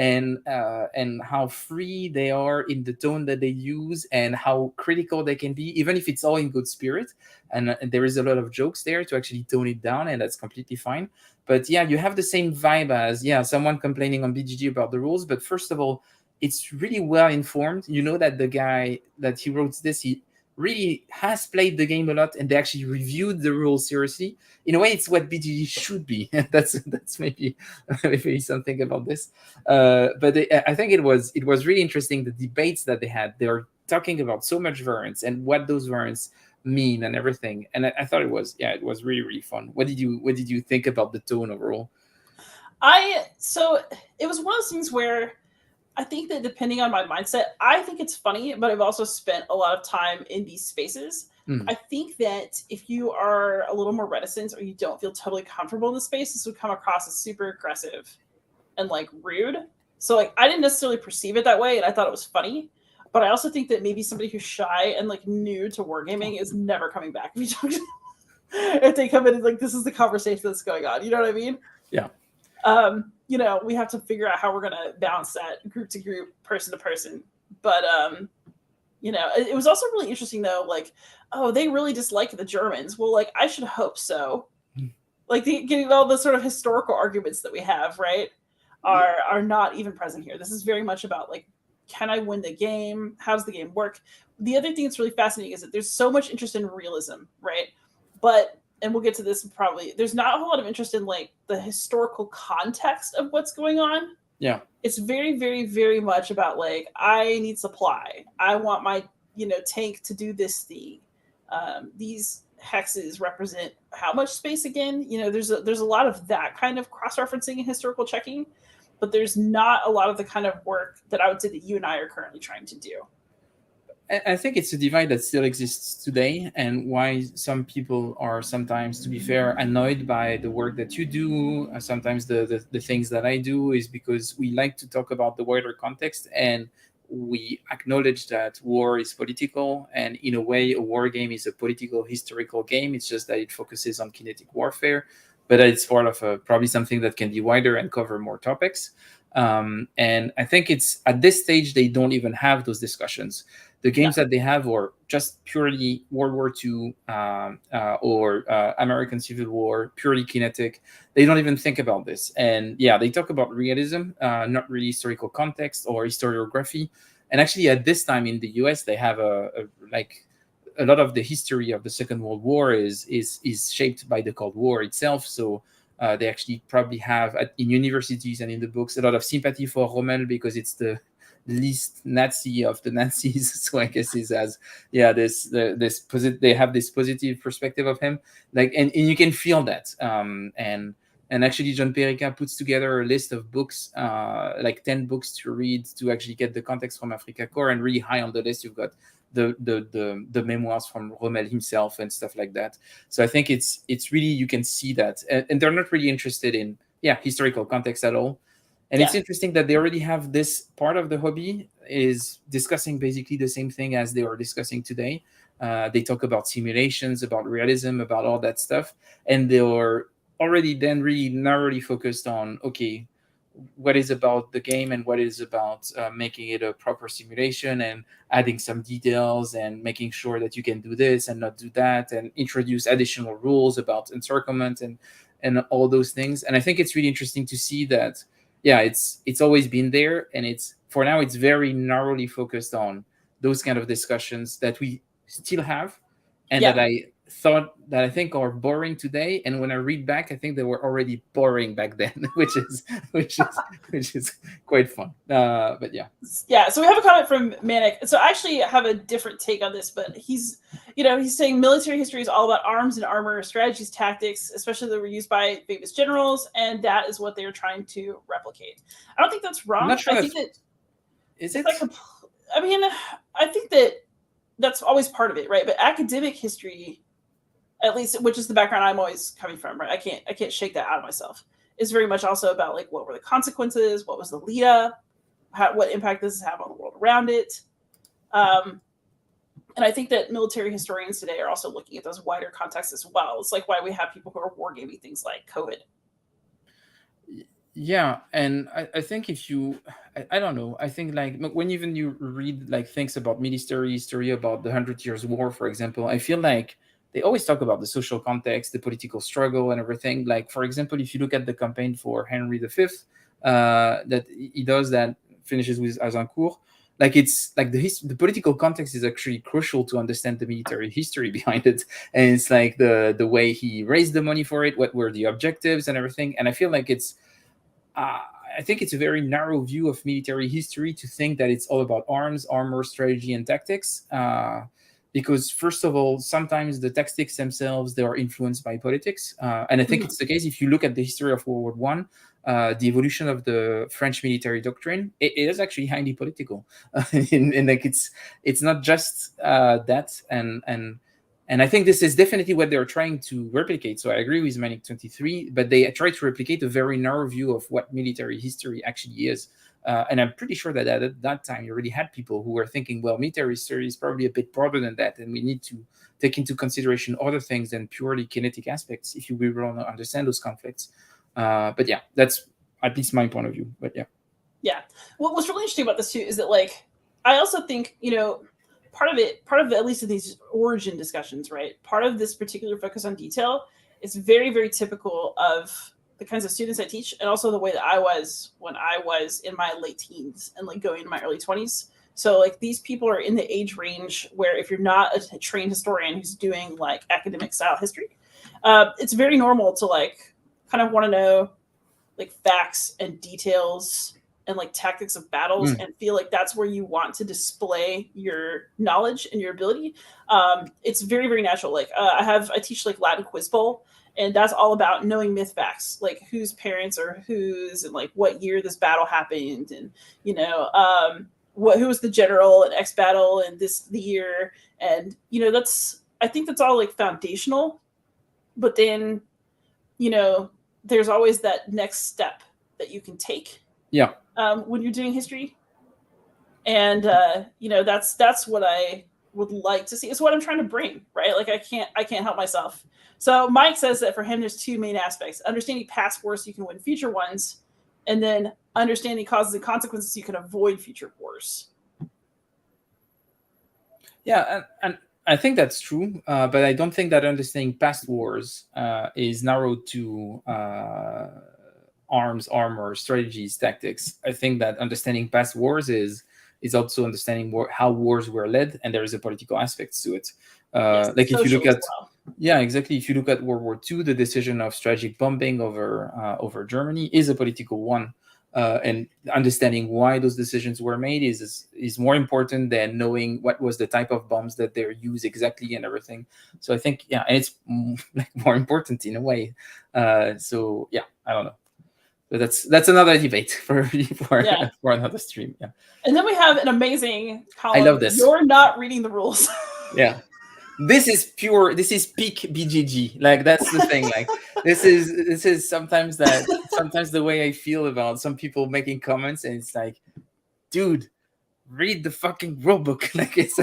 Speaker 2: And how free they are in the tone that they use, and how critical they can be, even if it's all in good spirit. And there is a lot of jokes there to actually tone it down, and that's completely fine. But yeah, you have the same vibe as someone complaining on BGG about the rules. But first of all, it's really well informed. You know that the guy that he wrote this, he really has played the game a lot, and they actually reviewed the rules seriously. In a way, it's what BGG should be. that's maybe something about this. But I think it was really interesting, the debates that they had. They were talking about so much variance and what those variants mean and everything. And I thought it was really, really fun. What did you think about the tone overall?
Speaker 1: So it was one of those things where I think that depending on my mindset, I think it's funny, but I've also spent a lot of time in these spaces. I think that if you are a little more reticent or you don't feel totally comfortable in the space, this would come across as super aggressive and like rude. So like I didn't necessarily perceive it that way, and I thought it was funny. But I also think that maybe somebody who's shy and like new to wargaming is never coming back. If you talk to if they come in and like this is the conversation that's going on, you know what I mean?
Speaker 2: Yeah.
Speaker 1: You know, we have to figure out how we're gonna balance that group to group, person to person. But you know, it was also really interesting though, like, oh, they really dislike the Germans. Well, like I should hope so. Like getting all the sort of historical arguments that we have, right, are not even present here. This is very much about like, can I win the game? How does the game work? The other thing that's really fascinating is that there's so much interest in realism, right? But and we'll get to this probably. There's not a whole lot of interest in like the historical context of what's going on.
Speaker 2: Yeah.
Speaker 1: It's very, very, very much about like I need supply. I want my tank to do this thing. These hexes represent how much space again? You know, there's a lot of that kind of cross-referencing and historical checking, but there's not a lot of the kind of work that I would say that you and I are currently trying to do.
Speaker 2: I think it's a divide that still exists today, and why some people are sometimes, to be fair, annoyed by the work that you do. Sometimes the things that I do is because we like to talk about the wider context, and we acknowledge that war is political, and in a way, a war game is a political, historical game. It's just that it focuses on kinetic warfare, but it's part of probably something that can be wider and cover more topics. And I think it's at this stage they don't even have those discussions. The games that they have are just purely World War II or American Civil War, purely kinetic. They don't even think about this. And yeah, they talk about realism, not really historical context or historiography. And actually, at this time in the US, they have a lot of the history of the Second World War is shaped by the Cold War itself. So they actually probably have in universities and in the books a lot of sympathy for Rommel because it's the least Nazi of the Nazis. So I guess he's as they have this positive perspective of him, like and you can feel that. And actually, John Perica puts together a list of books, like 10 books to read to actually get the context from Africa Corps. And really high on the list, you've got the memoirs from Rommel himself and stuff like that. So I think it's really, you can see that, and they're not really interested in historical context at all. And it's interesting that they already have this part of the hobby is discussing basically the same thing as they are discussing today. They talk about simulations, about realism, about all that stuff, and they are already then really narrowly focused on what is about the game and what is about making it a proper simulation and adding some details and making sure that you can do this and not do that and introduce additional rules about encirclement and all those things. And I think it's really interesting to see that it's always been there, and it's for now it's very narrowly focused on those kind of discussions that we still have and that I think are boring today. And when I read back, I think they were already boring back then, which is quite fun. But
Speaker 1: so we have a comment from Manic. So I actually have a different take on this, but he's saying military history is all about arms and armor, strategies, tactics, especially that were used by famous generals, and that is what they're trying to replicate. I don't think that's wrong.
Speaker 2: I'm not sure
Speaker 1: I think that
Speaker 2: is it?
Speaker 1: I think that that's always part of it, right? But academic history, at least, which is the background I'm always coming from, right? I can't shake that out of myself. Is very much also about like what were the consequences, what was the lead up, what impact does this have on the world around it, and I think that military historians today are also looking at those wider contexts as well. It's like why we have people who are wargaming things like COVID.
Speaker 2: Yeah, and I think if you, I don't know, I think like when even you read like things about military history, about the 100 Years' War, for example, I feel like they always talk about the social context, the political struggle, and everything. Like, for example, if you look at the campaign for Henry V, that he does that finishes with Azincourt, like it's like the political context is actually crucial to understand the military history behind it, and it's like the way he raised the money for it, what were the objectives, and everything. And I feel like I think it's a very narrow view of military history to think that it's all about arms, armor, strategy, and tactics. Because first of all, sometimes the tactics themselves, they are influenced by politics. And I think it's the case if you look at the history of World War I, the evolution of the French military doctrine, it is actually highly political. And like it's not just that. And And I think this is definitely what they're trying to replicate. So I agree with Manic 23, but they try to replicate a very narrow view of what military history actually is. And I'm pretty sure that at that time you already had people who were thinking, well, military history is probably a bit broader than that, and we need to take into consideration other things than purely kinetic aspects if you will want to understand those conflicts. But yeah, that's at least my point of view. But yeah.
Speaker 1: Yeah. What's really interesting about this too is that, like, I also think, part of at least of these origin discussions, right? Part of this particular focus on detail is very, very typical of the kinds of students I teach, and also the way that I was when I was in my late teens and like going into my early 20s. So like these people are in the age range where if you're not a trained historian who's doing like academic style history, it's very normal to like kind of want to know like facts and details and like tactics of battles and feel like that's where you want to display your knowledge and your ability. It's very, very natural. Like I teach like Latin quiz bowl, and that's all about knowing myth facts, like whose parents are whose and like what year this battle happened, and who was the general in X battle and the year. And I think that's all like foundational, but then there's always that next step that you can take.
Speaker 2: Yeah.
Speaker 1: When you're doing history, and that's what I would like to see. It's what I'm trying to bring, right? Like I can't help myself. So Mike says that for him, there's two main aspects: understanding past wars so you can win future ones, and then understanding causes and consequences so you can avoid future wars.
Speaker 2: Yeah, and I think that's true, but I don't think that understanding past wars is narrowed to arms, armor, strategies, tactics. I think that understanding past wars is also understanding how wars were led, and there is a political aspect to it.
Speaker 1: Yes,
Speaker 2: like if you look at,
Speaker 1: well.
Speaker 2: Yeah, exactly. If you look at World War II, the decision of strategic bombing over Germany is a political one. And understanding why those decisions were made is more important than knowing what was the type of bombs that they used exactly and everything. So I think, yeah, and it's like more important in a way. So yeah, I don't know. But that's another debate for another stream. Yeah.
Speaker 1: And then we have an amazing column.
Speaker 2: I love this.
Speaker 1: You're not reading the rules.
Speaker 2: Yeah. This is peak BGG. Like that's the thing. Like this is sometimes the way I feel about some people making comments, and it's like, dude, read the fucking rule book. Like it's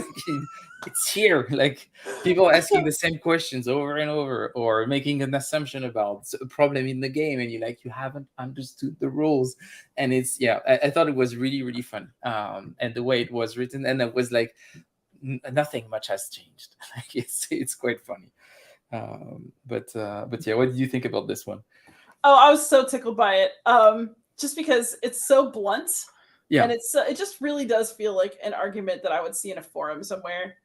Speaker 2: here. Like people asking the same questions over and over, or making an assumption about a problem in the game, and you haven't understood the rules. And it's I thought it was really, really fun. And the way it was written, and it was like, nothing much has changed. Like it's quite funny. But yeah, what did you think about this one?
Speaker 1: Oh, I was so tickled by it. Just because it's so blunt. Yeah. And it just really does feel like an argument that I would see in a forum somewhere.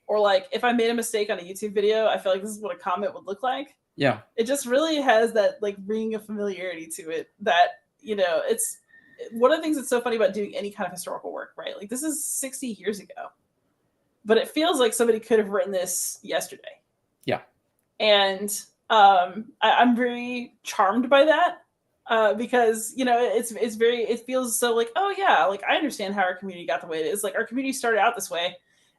Speaker 1: Or like if I made a mistake on a YouTube video, I feel like this is what a comment would look like.
Speaker 2: Yeah.
Speaker 1: It just really has that like ring of familiarity to it that, it's one of the things that's so funny about doing any kind of historical work, right? Like this is 60 years ago. But it feels like somebody could have written this yesterday.
Speaker 2: Yeah.
Speaker 1: And I'm very charmed by that because, it feels so like, oh yeah, like I understand how our community got the way it is. Like our community started out this way.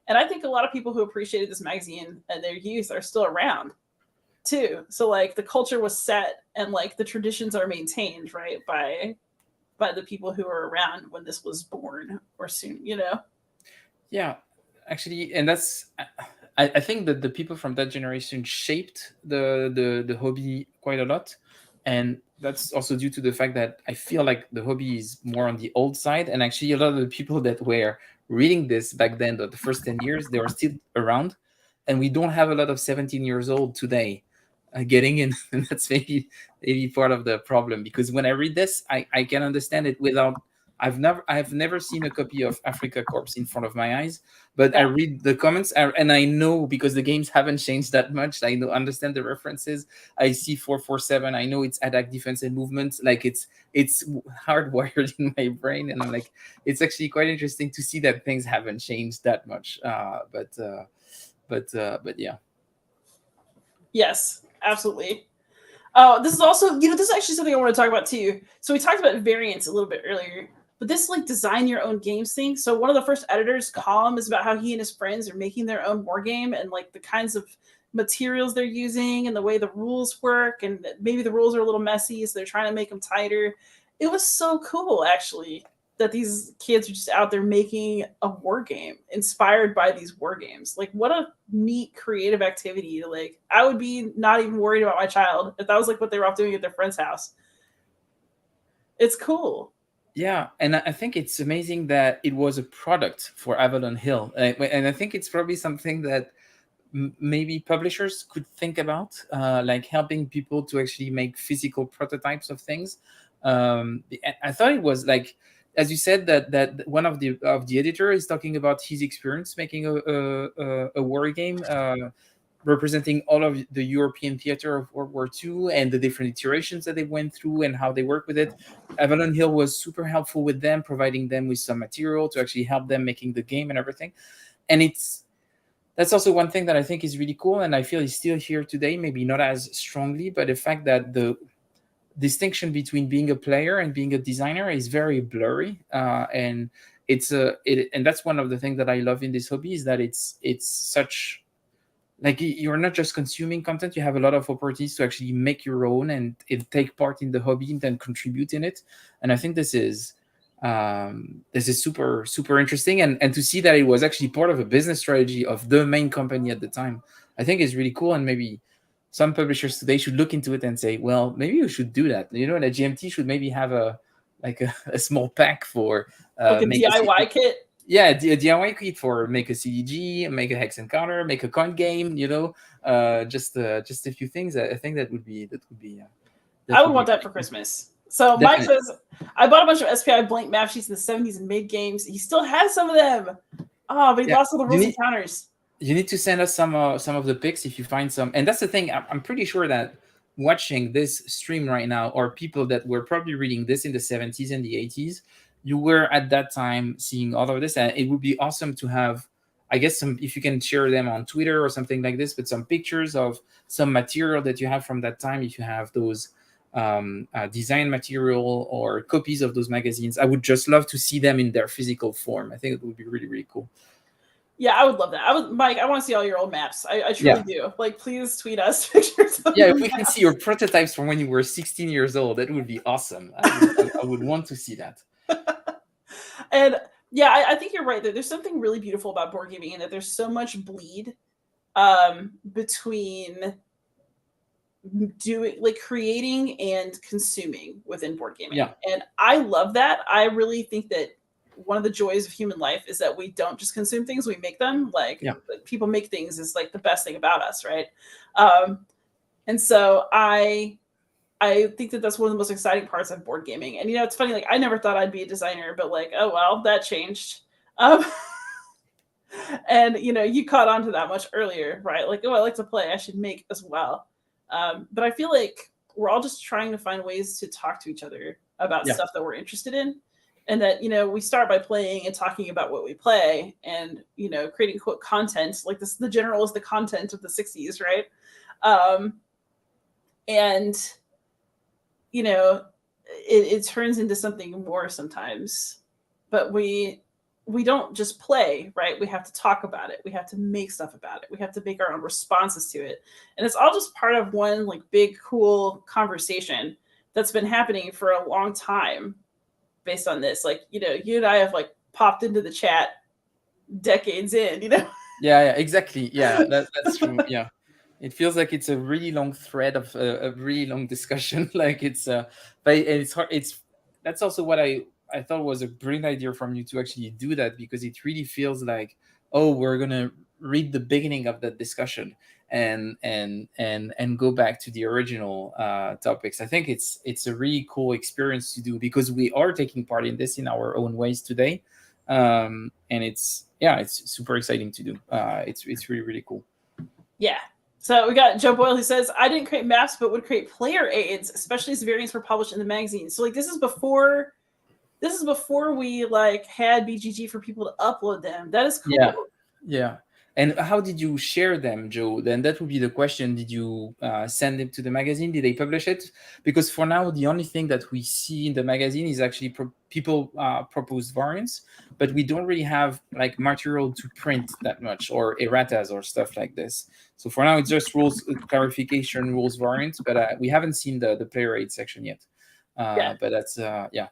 Speaker 1: And I think a lot of people who appreciated this magazine and their youth are still around too. So like the culture was set and like the traditions are maintained, right, by the people who were around when this was born or soon,
Speaker 2: Yeah. Actually, and that's I think that the people from that generation shaped the hobby quite a lot, and that's also due to the fact that I feel like the hobby is more on the old side, and actually a lot of the people that were reading this back then, the first 10 years, they are still around, and we don't have a lot of 17 years old today getting in, and that's maybe part of the problem, because when I read this, I can understand it without. I've never seen a copy of Africa Corps in front of my eyes, but I read the comments and I know, because the games haven't changed that much. I understand the references. I see 447. I know it's attack, defense, and movement. Like it's hardwired in my brain, and I'm like, it's actually quite interesting to see that things haven't changed that much. But yeah.
Speaker 1: Yes, absolutely. Oh, this is also, this is actually something I want to talk about too. So we talked about variants a little bit earlier. But this like design your own games thing. So one of the first editors' column is about how he and his friends are making their own war game and like the kinds of materials they're using and the way the rules work, and maybe the rules are a little messy, so they're trying to make them tighter. It was so cool, actually, that these kids are just out there making a war game inspired by these war games. Like, what a neat creative activity. Like, I would be not even worried about my child if that was like what they were off doing at their friend's house. It's cool.
Speaker 2: Yeah, and I think it's amazing that it was a product for Avalon Hill, and I think it's probably something that maybe publishers could think about, like helping people to actually make physical prototypes of things. I thought it was like, as you said, that one of the editor is talking about his experience making a war game representing all of the European theater of World War II and the different iterations that they went through and how they work with it. Avalon Hill was super helpful with them, providing them with some material to actually help them making the game and everything. And that's also one thing that I think is really cool, and I feel is still here today, maybe not as strongly, but the fact that the distinction between being a player and being a designer is very blurry, and and that's one of the things that I love in this hobby, is that it's such like you're not just consuming content, you have a lot of opportunities to actually make your own and take part in the hobby and then contribute in it. And I think this is super, super interesting. And to see that it was actually part of a business strategy of the main company at the time, I think is really cool. And maybe some publishers today should look into it and say, well, maybe you should do that. You know, and a GMT should maybe have a small pack for
Speaker 1: like a DIY kit.
Speaker 2: Yeah, a DIY kit for make a CDG, make a hex encounter, make a con game. You know, just a few things. I think that would be.
Speaker 1: I would want that for Christmas. So Definitely. Mike says, I bought a bunch of SPI blank map sheets in the 70s and made games. He still has some of them. Oh, but he lost all the rules encounters.
Speaker 2: You need to send us some of the pics if you find some. And that's the thing. I'm pretty sure that watching this stream right now are people that were probably reading this in the 70s and the 80s. You were at that time seeing all of this, and it would be awesome to have, I guess, some, if you can share them on Twitter or something like this, but some pictures of some material that you have from that time. If you have those design material or copies of those magazines, I would just love to see them in their physical form. I think it would be really, really cool.
Speaker 1: Yeah, I would love that. Mike, I want to see all your old maps. I truly do. Like, please tweet us pictures of
Speaker 2: if we can see your prototypes from when you were 16 years old, that would be awesome. I would want to see that.
Speaker 1: And yeah, I think you're right. There's something really beautiful about board gaming, and that there's so much bleed between creating and consuming within board gaming.
Speaker 2: Yeah.
Speaker 1: And I love that. I really think that one of the joys of human life is that we don't just consume things, we make them. Like people make things is like the best thing about us, right? And so I think that that's one of the most exciting parts of board gaming. And, you know, it's funny, like, I never thought I'd be a designer, but like, oh, well, that changed. And, you know, you caught on to that much earlier, right? Like, oh, I like to play, I should make as well. But I feel like we're all just trying to find ways to talk to each other about stuff that we're interested in. And that, you know, we start by playing and talking about what we play and, you know, creating quote content. Like this, the general is the content of the 60s, right? And, you know, it turns into something more sometimes. But we don't just play, right? We have to talk about it. We have to make stuff about it. We have to make our own responses to it. And it's all just part of one like big, cool conversation that's been happening for a long time based on this. Like, you know, you and I have like popped into the chat decades in, you know?
Speaker 2: Yeah, exactly. Yeah, that's true. Yeah. It feels like it's a really long thread of a really long discussion. Like but it's hard. That's also what I thought was a brilliant idea from you to actually do that, because it really feels like, oh, we're gonna read the beginning of that discussion and go back to the original topics. I think it's a really cool experience to do, because we are taking part in this in our own ways today, and it's super exciting to do. It's really, really cool.
Speaker 1: Yeah. So we got Joe Boyle who says, I didn't create maps, but would create player aids, especially as variants were published in the magazine. So like this is before we like had BGG for people to upload them. That is cool.
Speaker 2: Yeah. And how did you share them, Joe? Then that would be the question. Did you send them to the magazine? Did they publish it? Because for now, the only thing that we see in the magazine is actually people propose variants, but we don't really have like material to print that much, or erratas or stuff like this. So for now, it's just rules clarification, rules variants, but we haven't seen the player aid section yet. But that's yeah.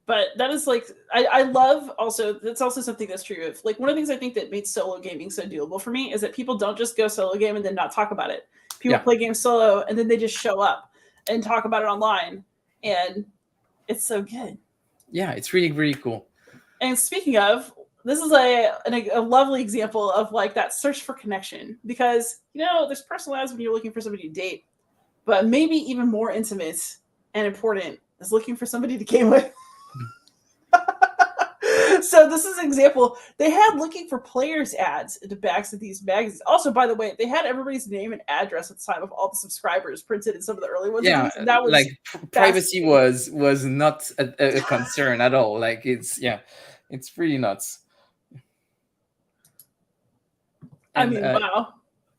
Speaker 1: But that is like, I love also, that's also something that's true of like one of the things I think that made solo gaming so doable for me is that people don't just go solo game and then not talk about it. People play games solo and then they just show up and talk about it online, and it's so good.
Speaker 2: Yeah, it's really, really cool.
Speaker 1: And speaking of, this is a lovely example of like that search for connection, because there's personalized when you're looking for somebody to date, but maybe even more intimate and important is looking for somebody to game with. So this is an example. They had looking for players ads in the backs of these magazines. Also, by the way, they had everybody's name and address at the time of all the subscribers printed in some of the early ones.
Speaker 2: Yeah,
Speaker 1: and that was
Speaker 2: like privacy was not a concern at all. Like it's pretty nuts.
Speaker 1: I mean, wow.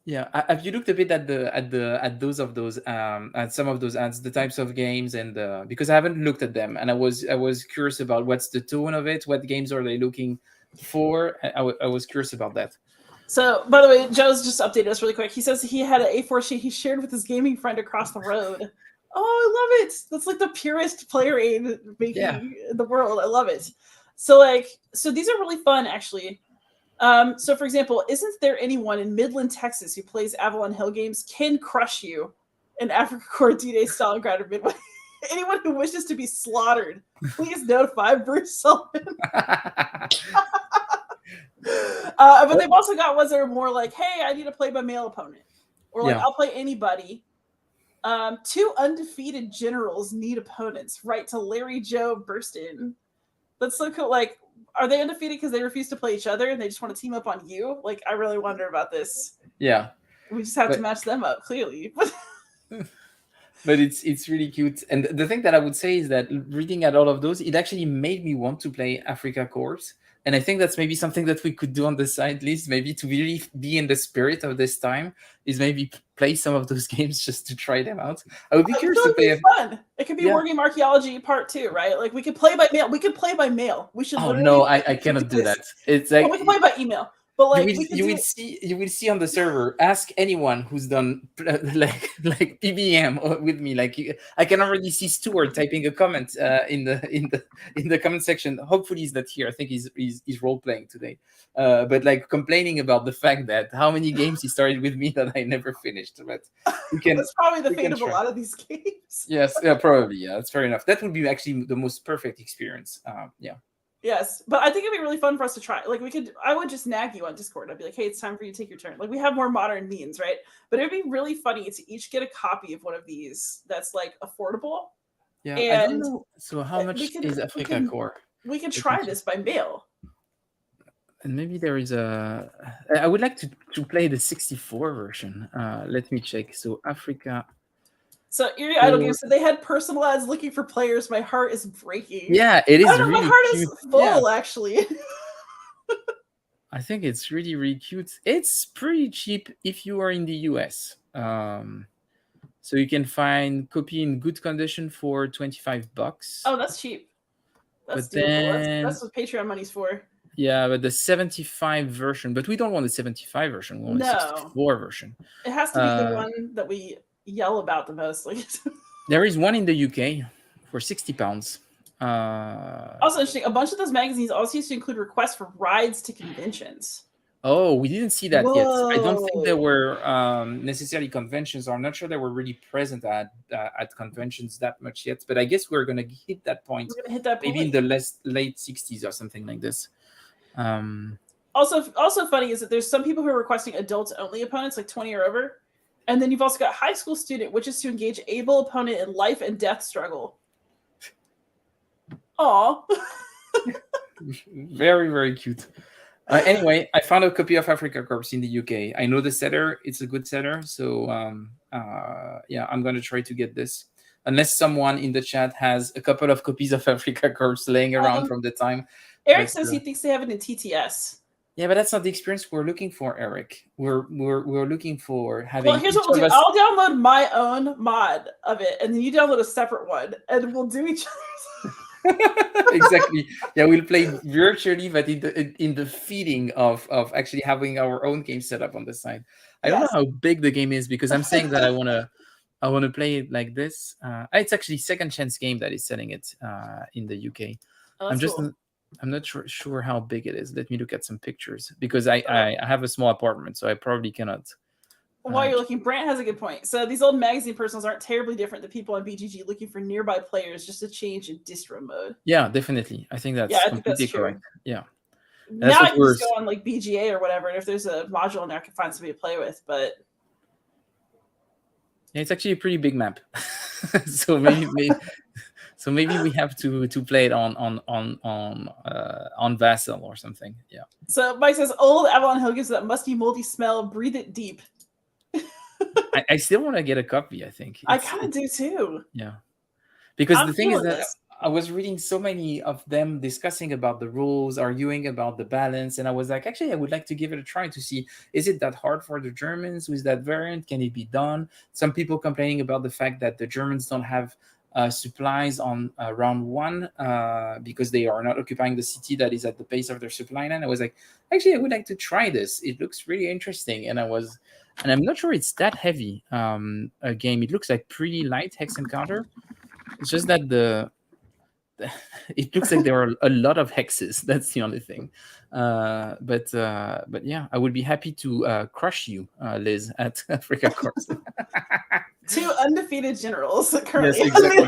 Speaker 2: Yeah, have you looked a bit at those at some of those ads, the types of games, and because I haven't looked at them, and I was curious about what's the tone of it, what games are they looking for? I was curious about that.
Speaker 1: So, by the way, Joe's just updated us really quick. He says he had an A4 sheet he shared with his gaming friend across the road. Oh, I love it! That's like the purest player aid making in the world. I love it. So these are really fun, actually. So, for example, isn't there anyone in Midland, Texas, who plays Avalon Hill games can crush you in Africa Corps D-Day Stalingrad or Midway? Anyone who wishes to be slaughtered, please notify Bruce Sullivan. But they've also got ones that are more like, hey, I need to play my male opponent. Or like, I'll play anybody. 2 undefeated generals need opponents. Write to Larry Joe Burston. That's so cool. Like, are they undefeated because they refuse to play each other and they just want to team up on you? Like, I really wonder about this.
Speaker 2: Yeah.
Speaker 1: We just have to match them up, clearly.
Speaker 2: But it's really cute. And the thing that I would say is that reading at all of those, it actually made me want to play Africa Corps. And I think that's maybe something that we could do on the side list, maybe to really be in the spirit of this time, is maybe play some of those games just to try them out. I would be curious to play.
Speaker 1: Fun. It could be Wargame Archaeology Part 2, right? Like we could play by mail. We should.
Speaker 2: Oh no, I cannot do that. It's like
Speaker 1: we can play by email. But like
Speaker 2: you will see on the server. Ask anyone who's done like PBM with me. Like I can already see Stuart typing a comment in the comment section. Hopefully he's not here. I think he's role playing today. But like complaining about the fact that how many games he started with me that I never finished. But we can.
Speaker 1: That's probably the fate of a lot of these games.
Speaker 2: Yes, yeah, probably. Yeah, that's fair enough. That would be actually the most perfect experience. Yeah.
Speaker 1: Yes, but I think it'd be really fun for us to try. Like I would just nag you on Discord. I'd be like, hey, it's time for you to take your turn. Like we have more modern means, right? But it'd be really funny to each get a copy of one of these that's like affordable.
Speaker 2: Yeah, and I don't know. So how much is Africa Corps?
Speaker 1: We can try this by mail.
Speaker 2: And maybe there is I would like to play the 64 version. Let me check. So Africa.
Speaker 1: So Erie Idle Games said they had personalized looking for players. My heart is breaking.
Speaker 2: Yeah, it is. Really
Speaker 1: my heart
Speaker 2: cute.
Speaker 1: Is full, actually.
Speaker 2: I think it's really, really cute. It's pretty cheap if you are in the US. So you can find copy in good condition for $25.
Speaker 1: Oh, that's cheap. That's that's what Patreon money's for.
Speaker 2: Yeah, but the 75 version. But we don't want the 75 version. We want the 64 version.
Speaker 1: It has to be the one that we yell about the most. Like
Speaker 2: there is one in the UK for £60.
Speaker 1: Also interesting, a bunch of those magazines also used to include requests for rides to conventions.
Speaker 2: Oh, we didn't see that yet. I don't think there were necessarily conventions. I'm not sure they were really present at conventions that much yet. But I guess we're going to hit that point.
Speaker 1: We're going to hit that point.
Speaker 2: Maybe in the late 60s or something like this.
Speaker 1: Also funny is that there's some people who are requesting adults only opponents, like 20 or over. And then you've also got high school student, which is to engage able opponent in life and death struggle. Aw.
Speaker 2: Very, very cute. Anyway, I found a copy of Africa Corps in the UK. I know the setter. It's a good setter. So, yeah, I'm going to try to get this. Unless someone in the chat has a couple of copies of Africa Corps laying around from the time.
Speaker 1: Eric says he thinks they have it in TTS.
Speaker 2: Yeah, but that's not the experience we're looking for, Eric. We're looking for
Speaker 1: Well,
Speaker 2: having
Speaker 1: here's
Speaker 2: each
Speaker 1: what we'll
Speaker 2: of
Speaker 1: do.
Speaker 2: us.
Speaker 1: I'll download my own mod of it, and then you download a separate one, and we'll do each other's.
Speaker 2: Exactly. Yeah, we'll play virtually, but in the feeling of actually having our own game set up on the side. I don't know
Speaker 1: Yes.
Speaker 2: how big the game is because I'm saying that I wanna play it like this. It's actually Second Chance Game that is selling it in the UK.
Speaker 1: Oh,
Speaker 2: I'm
Speaker 1: that's
Speaker 2: just
Speaker 1: cool.
Speaker 2: I'm not sure how big it is. Let me look at some pictures because I have a small apartment, so I probably cannot.
Speaker 1: While you're looking, Brant has a good point. So these old magazine personals aren't terribly different than people on BGG looking for nearby players just to change in distro mode.
Speaker 2: Yeah, definitely. I think
Speaker 1: Yeah,
Speaker 2: that's
Speaker 1: I think that's
Speaker 2: completely
Speaker 1: true.
Speaker 2: correct. Yeah, and that's
Speaker 1: Now I
Speaker 2: what
Speaker 1: can
Speaker 2: we're.
Speaker 1: just go on like BGA or whatever, and if there's a module in there, I can find somebody to play with. But
Speaker 2: Yeah, it's actually a pretty big map. So maybe we have to play it on Vassal or something. Yeah.
Speaker 1: so Mike says, "Old Avalon Hill gives that musty, moldy smell. Breathe it deep."
Speaker 2: I still want to get a copy. I think
Speaker 1: I kind of do too.
Speaker 2: yeah, because
Speaker 1: I'm
Speaker 2: the thing is
Speaker 1: feeling
Speaker 2: that
Speaker 1: this.
Speaker 2: I was reading so many of them discussing about the rules, arguing about the balance, and I was like, actually, I would like to give it a try to see, is it that hard for the Germans with that variant? Can it be done? Some people complaining about the fact that the Germans don't have supplies on round one because they are not occupying the city that is at the base of their supply line. I was like, actually, I would like to try this. It looks really interesting, and I'm not sure it's that heavy a game. It looks like pretty light hex encounter. It's just that it looks like there are a lot of hexes. That's the only thing. But yeah, I would be happy to crush you, Liz, at Africa Corps.
Speaker 1: 2 undefeated generals currently.
Speaker 2: Yes, exactly.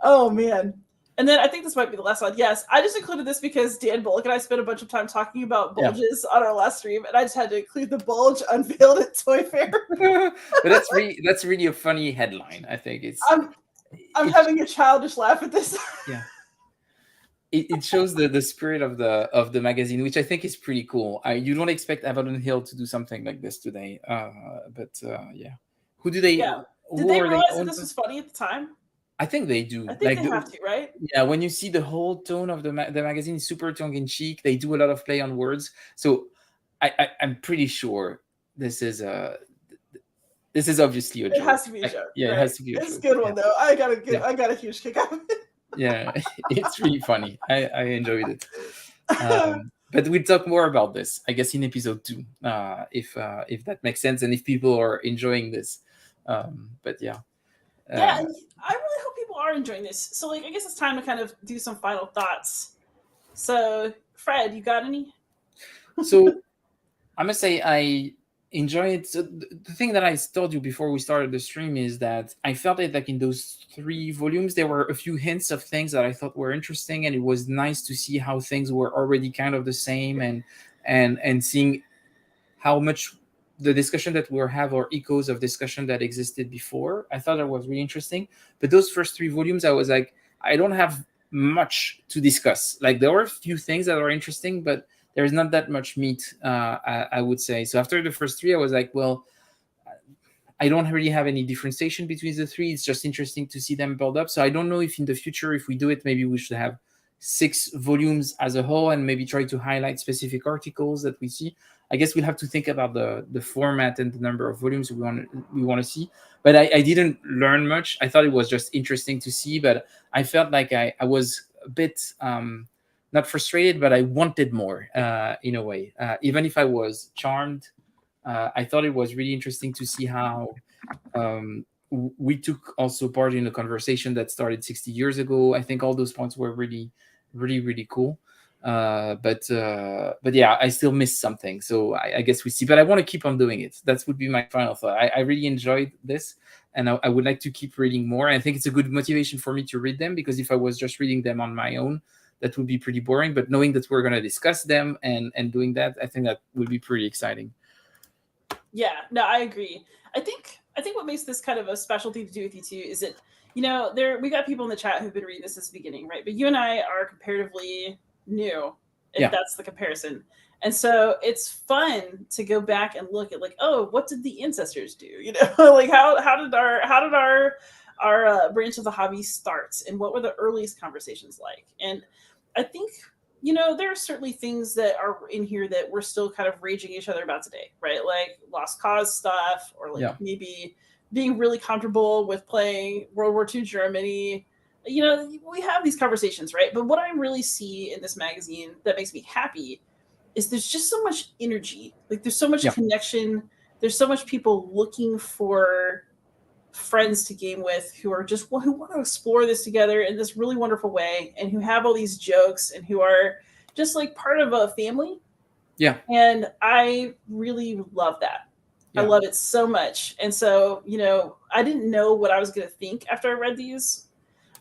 Speaker 1: Oh man. And then I think this might be the last one. Yes, I just included this because Dan Bullock and I spent a bunch of time talking about bulges on our last stream, and I just had to include the bulge unveiled at Toy Fair.
Speaker 2: But that's really a funny headline. I think
Speaker 1: I'm having a childish laugh at this.
Speaker 2: Yeah. It shows the spirit of the magazine, which I think is pretty cool. You don't expect Avalon Hill to do something like this today, but yeah. Who do they?
Speaker 1: Yeah.
Speaker 2: Who
Speaker 1: Did they
Speaker 2: are
Speaker 1: realize
Speaker 2: owned
Speaker 1: that this was funny at the time?
Speaker 2: I think they do.
Speaker 1: I think
Speaker 2: Like
Speaker 1: they have to, right?
Speaker 2: Yeah, when you see the whole tone of the magazine is super tongue in cheek. They do a lot of play on words, so I'm pretty sure this is obviously a joke.
Speaker 1: It has to be a joke.
Speaker 2: Yeah,
Speaker 1: right?
Speaker 2: It has to be a
Speaker 1: it's
Speaker 2: joke.
Speaker 1: a good one though. I got a huge kick out of it.
Speaker 2: Yeah, it's really funny. I enjoyed it. But we'll talk more about this, I guess, in episode 2, if that makes sense, and if people are enjoying this. But yeah.
Speaker 1: Yeah, and I really hope people are enjoying this. So, like, I guess it's time to kind of do some final thoughts. So, Fred, you got any?
Speaker 2: So, I must say I enjoy it. So the thing that I told you before we started the stream is that I felt it like in those 3 volumes, there were a few hints of things that I thought were interesting, and it was nice to see how things were already kind of the same, and seeing how much the discussion that we have are echoes of discussion that existed before. I thought that was really interesting. But those first 3 volumes, I was like, I don't have much to discuss. Like, there were a few things that are interesting, but there's not that much meat, I would say. So after the first 3, I was like, well, I don't really have any differentiation between the 3. It's just interesting to see them build up. So I don't know if in the future, if we do it, maybe we should have 6 volumes as a whole and maybe try to highlight specific articles that we see. I guess we'll have to think about the format and the number of volumes we want to see. But I didn't learn much. I thought it was just interesting to see, but I felt like I was a bit not frustrated, but I wanted more in a way. Even if I was charmed, I thought it was really interesting to see how we took also part in a conversation that started 60 years ago. I think all those points were really, really, really cool. But yeah, I still missed something. So I guess we see. But I want to keep on doing it. That would be my final thought. I really enjoyed this, and I would like to keep reading more. I think it's a good motivation for me to read them, because if I was just reading them on my own, that would be pretty boring. But knowing that we're going to discuss them and doing that, I think that would be pretty exciting.
Speaker 1: Yeah, no, I agree. I think what makes this kind of a specialty to do with you too is that, you know, we got people in the chat who've been reading this since the beginning, right? But you and I are comparatively new, if that's the comparison. And so it's fun to go back and look at, like, oh, what did the ancestors do? You know, like how did our branch of the hobby start, and what were the earliest conversations like? And I think, there are certainly things that are in here that we're still kind of raging each other about today, right? Like Lost Cause stuff, or like
Speaker 2: Yeah.
Speaker 1: maybe being really comfortable with playing World War II Germany. We have these conversations, right? But what I really see in this magazine that makes me happy is there's just so much energy. Like there's so much
Speaker 2: Yeah.
Speaker 1: connection. There's so much people looking for friends to game with who want to explore this together in this really wonderful way, and who have all these jokes, and who are just like part of a family.
Speaker 2: Yeah.
Speaker 1: And I really love that. I
Speaker 2: Yeah.
Speaker 1: love it so much. And so, I didn't know what I was going to think after I read these.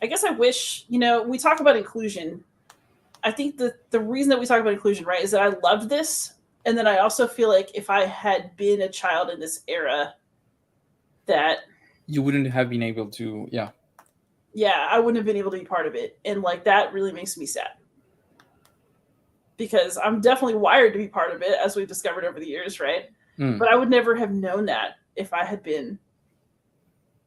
Speaker 1: I guess I wish, we talk about inclusion. I think the reason that we talk about inclusion, right, is that I love this. And then I also feel like if I had been a child in this era, that
Speaker 2: you wouldn't have been able to.
Speaker 1: Yeah, I wouldn't have been able to be part of it. And like that really makes me sad. Because I'm definitely wired to be part of it, as we've discovered over the years, right? But I would never have known that if I had been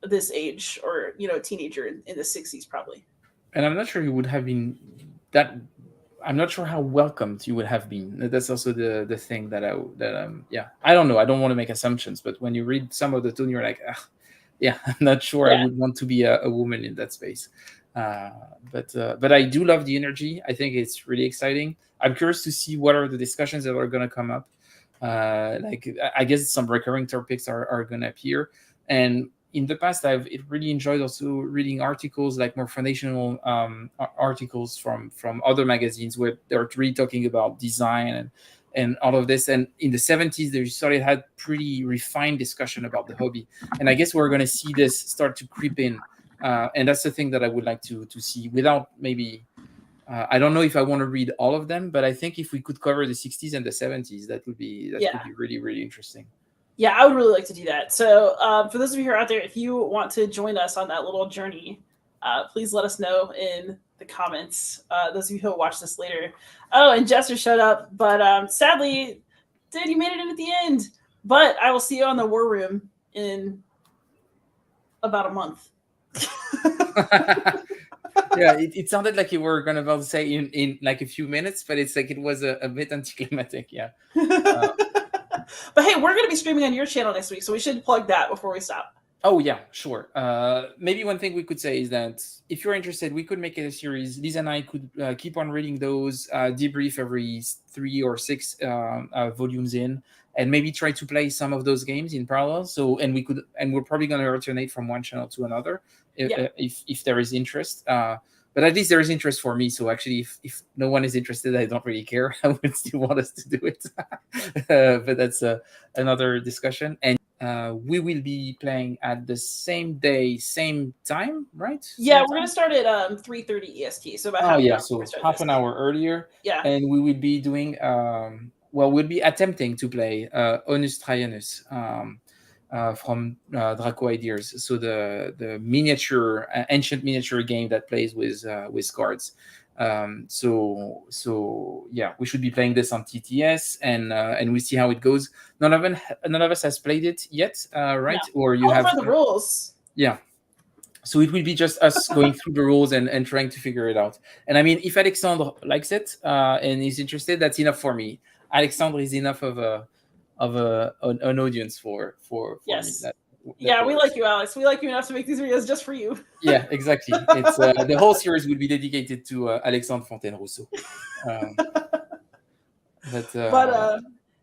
Speaker 1: this age, or a teenager in the 60s probably.
Speaker 2: And I'm not sure you would have been that. I'm not sure how welcomed you would have been. That's also the thing that I don't know. I don't want to make assumptions, but when you read some of the tone, you're like, yeah, I'm not sure I would want to be a woman in that space. But I do love the energy. I think it's really exciting. I'm curious to see what are the discussions that are going to come up. Like I guess some recurring topics are going to appear. And in the past, I've really enjoyed also reading articles, like more foundational articles from other magazines where they're really talking about design and all of this. And in the 70s, they started had pretty refined discussion about the hobby. And I guess we're going to see this start to creep in. And that's the thing that I would like to see, without maybe, I don't know if I want to read all of them, but I think if we could cover the 60s and the 70s, that would be really, really interesting.
Speaker 1: Yeah, I would really like to do that. So for those of you who are out there, if you want to join us on that little journey, please let us know in the comments. Those of you who will watch this later. Oh, and Jester showed up, but sadly, dude, you made it in at the end. But I will see you on the War Room in about a month.
Speaker 2: Yeah, it sounded like you were gonna about to say in like a few minutes, but it's like it was a bit anticlimactic. Yeah.
Speaker 1: But hey, we're going to be streaming on your channel next week, so we should plug that before we stop.
Speaker 2: Oh yeah, sure. Maybe one thing we could say is that if you're interested, we could make it a series. Liz and I could keep on reading those, debrief every 3 or 6 volumes in, and maybe try to play some of those games in parallel. So, and we're probably going to alternate from one channel to another if there is interest. But at least there is interest for me. So actually, if no one is interested, I don't really care. I would still want us to do it. But that's another discussion. And we will be playing at the same day, same time, right?
Speaker 1: Yeah, we're going to start at 3:30 EST. So about
Speaker 2: half an hour earlier.
Speaker 1: Yeah.
Speaker 2: And we will be doing, we'll be attempting to play Onus Traianus. From Draco Ideas, so the miniature, ancient miniature game that plays with cards. So yeah, we should be playing this on TTS, and we see how it goes. None of us has played it yet, right?
Speaker 1: No.
Speaker 2: Or you
Speaker 1: I'll
Speaker 2: have
Speaker 1: the rules.
Speaker 2: Yeah. So it will be just us going through the rules and trying to figure it out. And I mean, if Alexandre likes it and is interested, that's enough for me. Alexandre is enough of an audience for
Speaker 1: yes.
Speaker 2: me.
Speaker 1: Yeah, we like you, Alex. We like you enough to make these videos just for you.
Speaker 2: Yeah, exactly. It's the whole series will be dedicated to Alexandre Fontaine-Rousseau.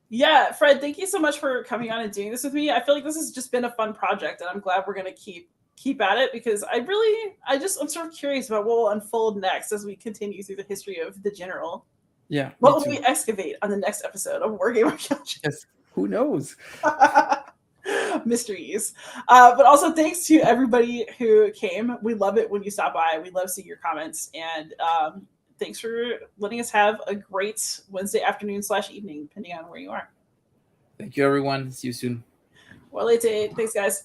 Speaker 1: Yeah, Fred, thank you so much for coming on and doing this with me. I feel like this has just been a fun project, and I'm glad we're going to keep at it, because I'm sort of curious about what will unfold next as we continue through the history of the general.
Speaker 2: Yeah.
Speaker 1: What will we excavate on the next episode of Wargame Archaeology?
Speaker 2: Yes. Who knows?
Speaker 1: Mysteries. But also thanks to everybody who came. We love it when you stop by. We love seeing your comments. And thanks for letting us have a great Wednesday afternoon / evening, depending on where you are.
Speaker 2: Thank you, everyone. See you soon.
Speaker 1: Well, thanks, guys.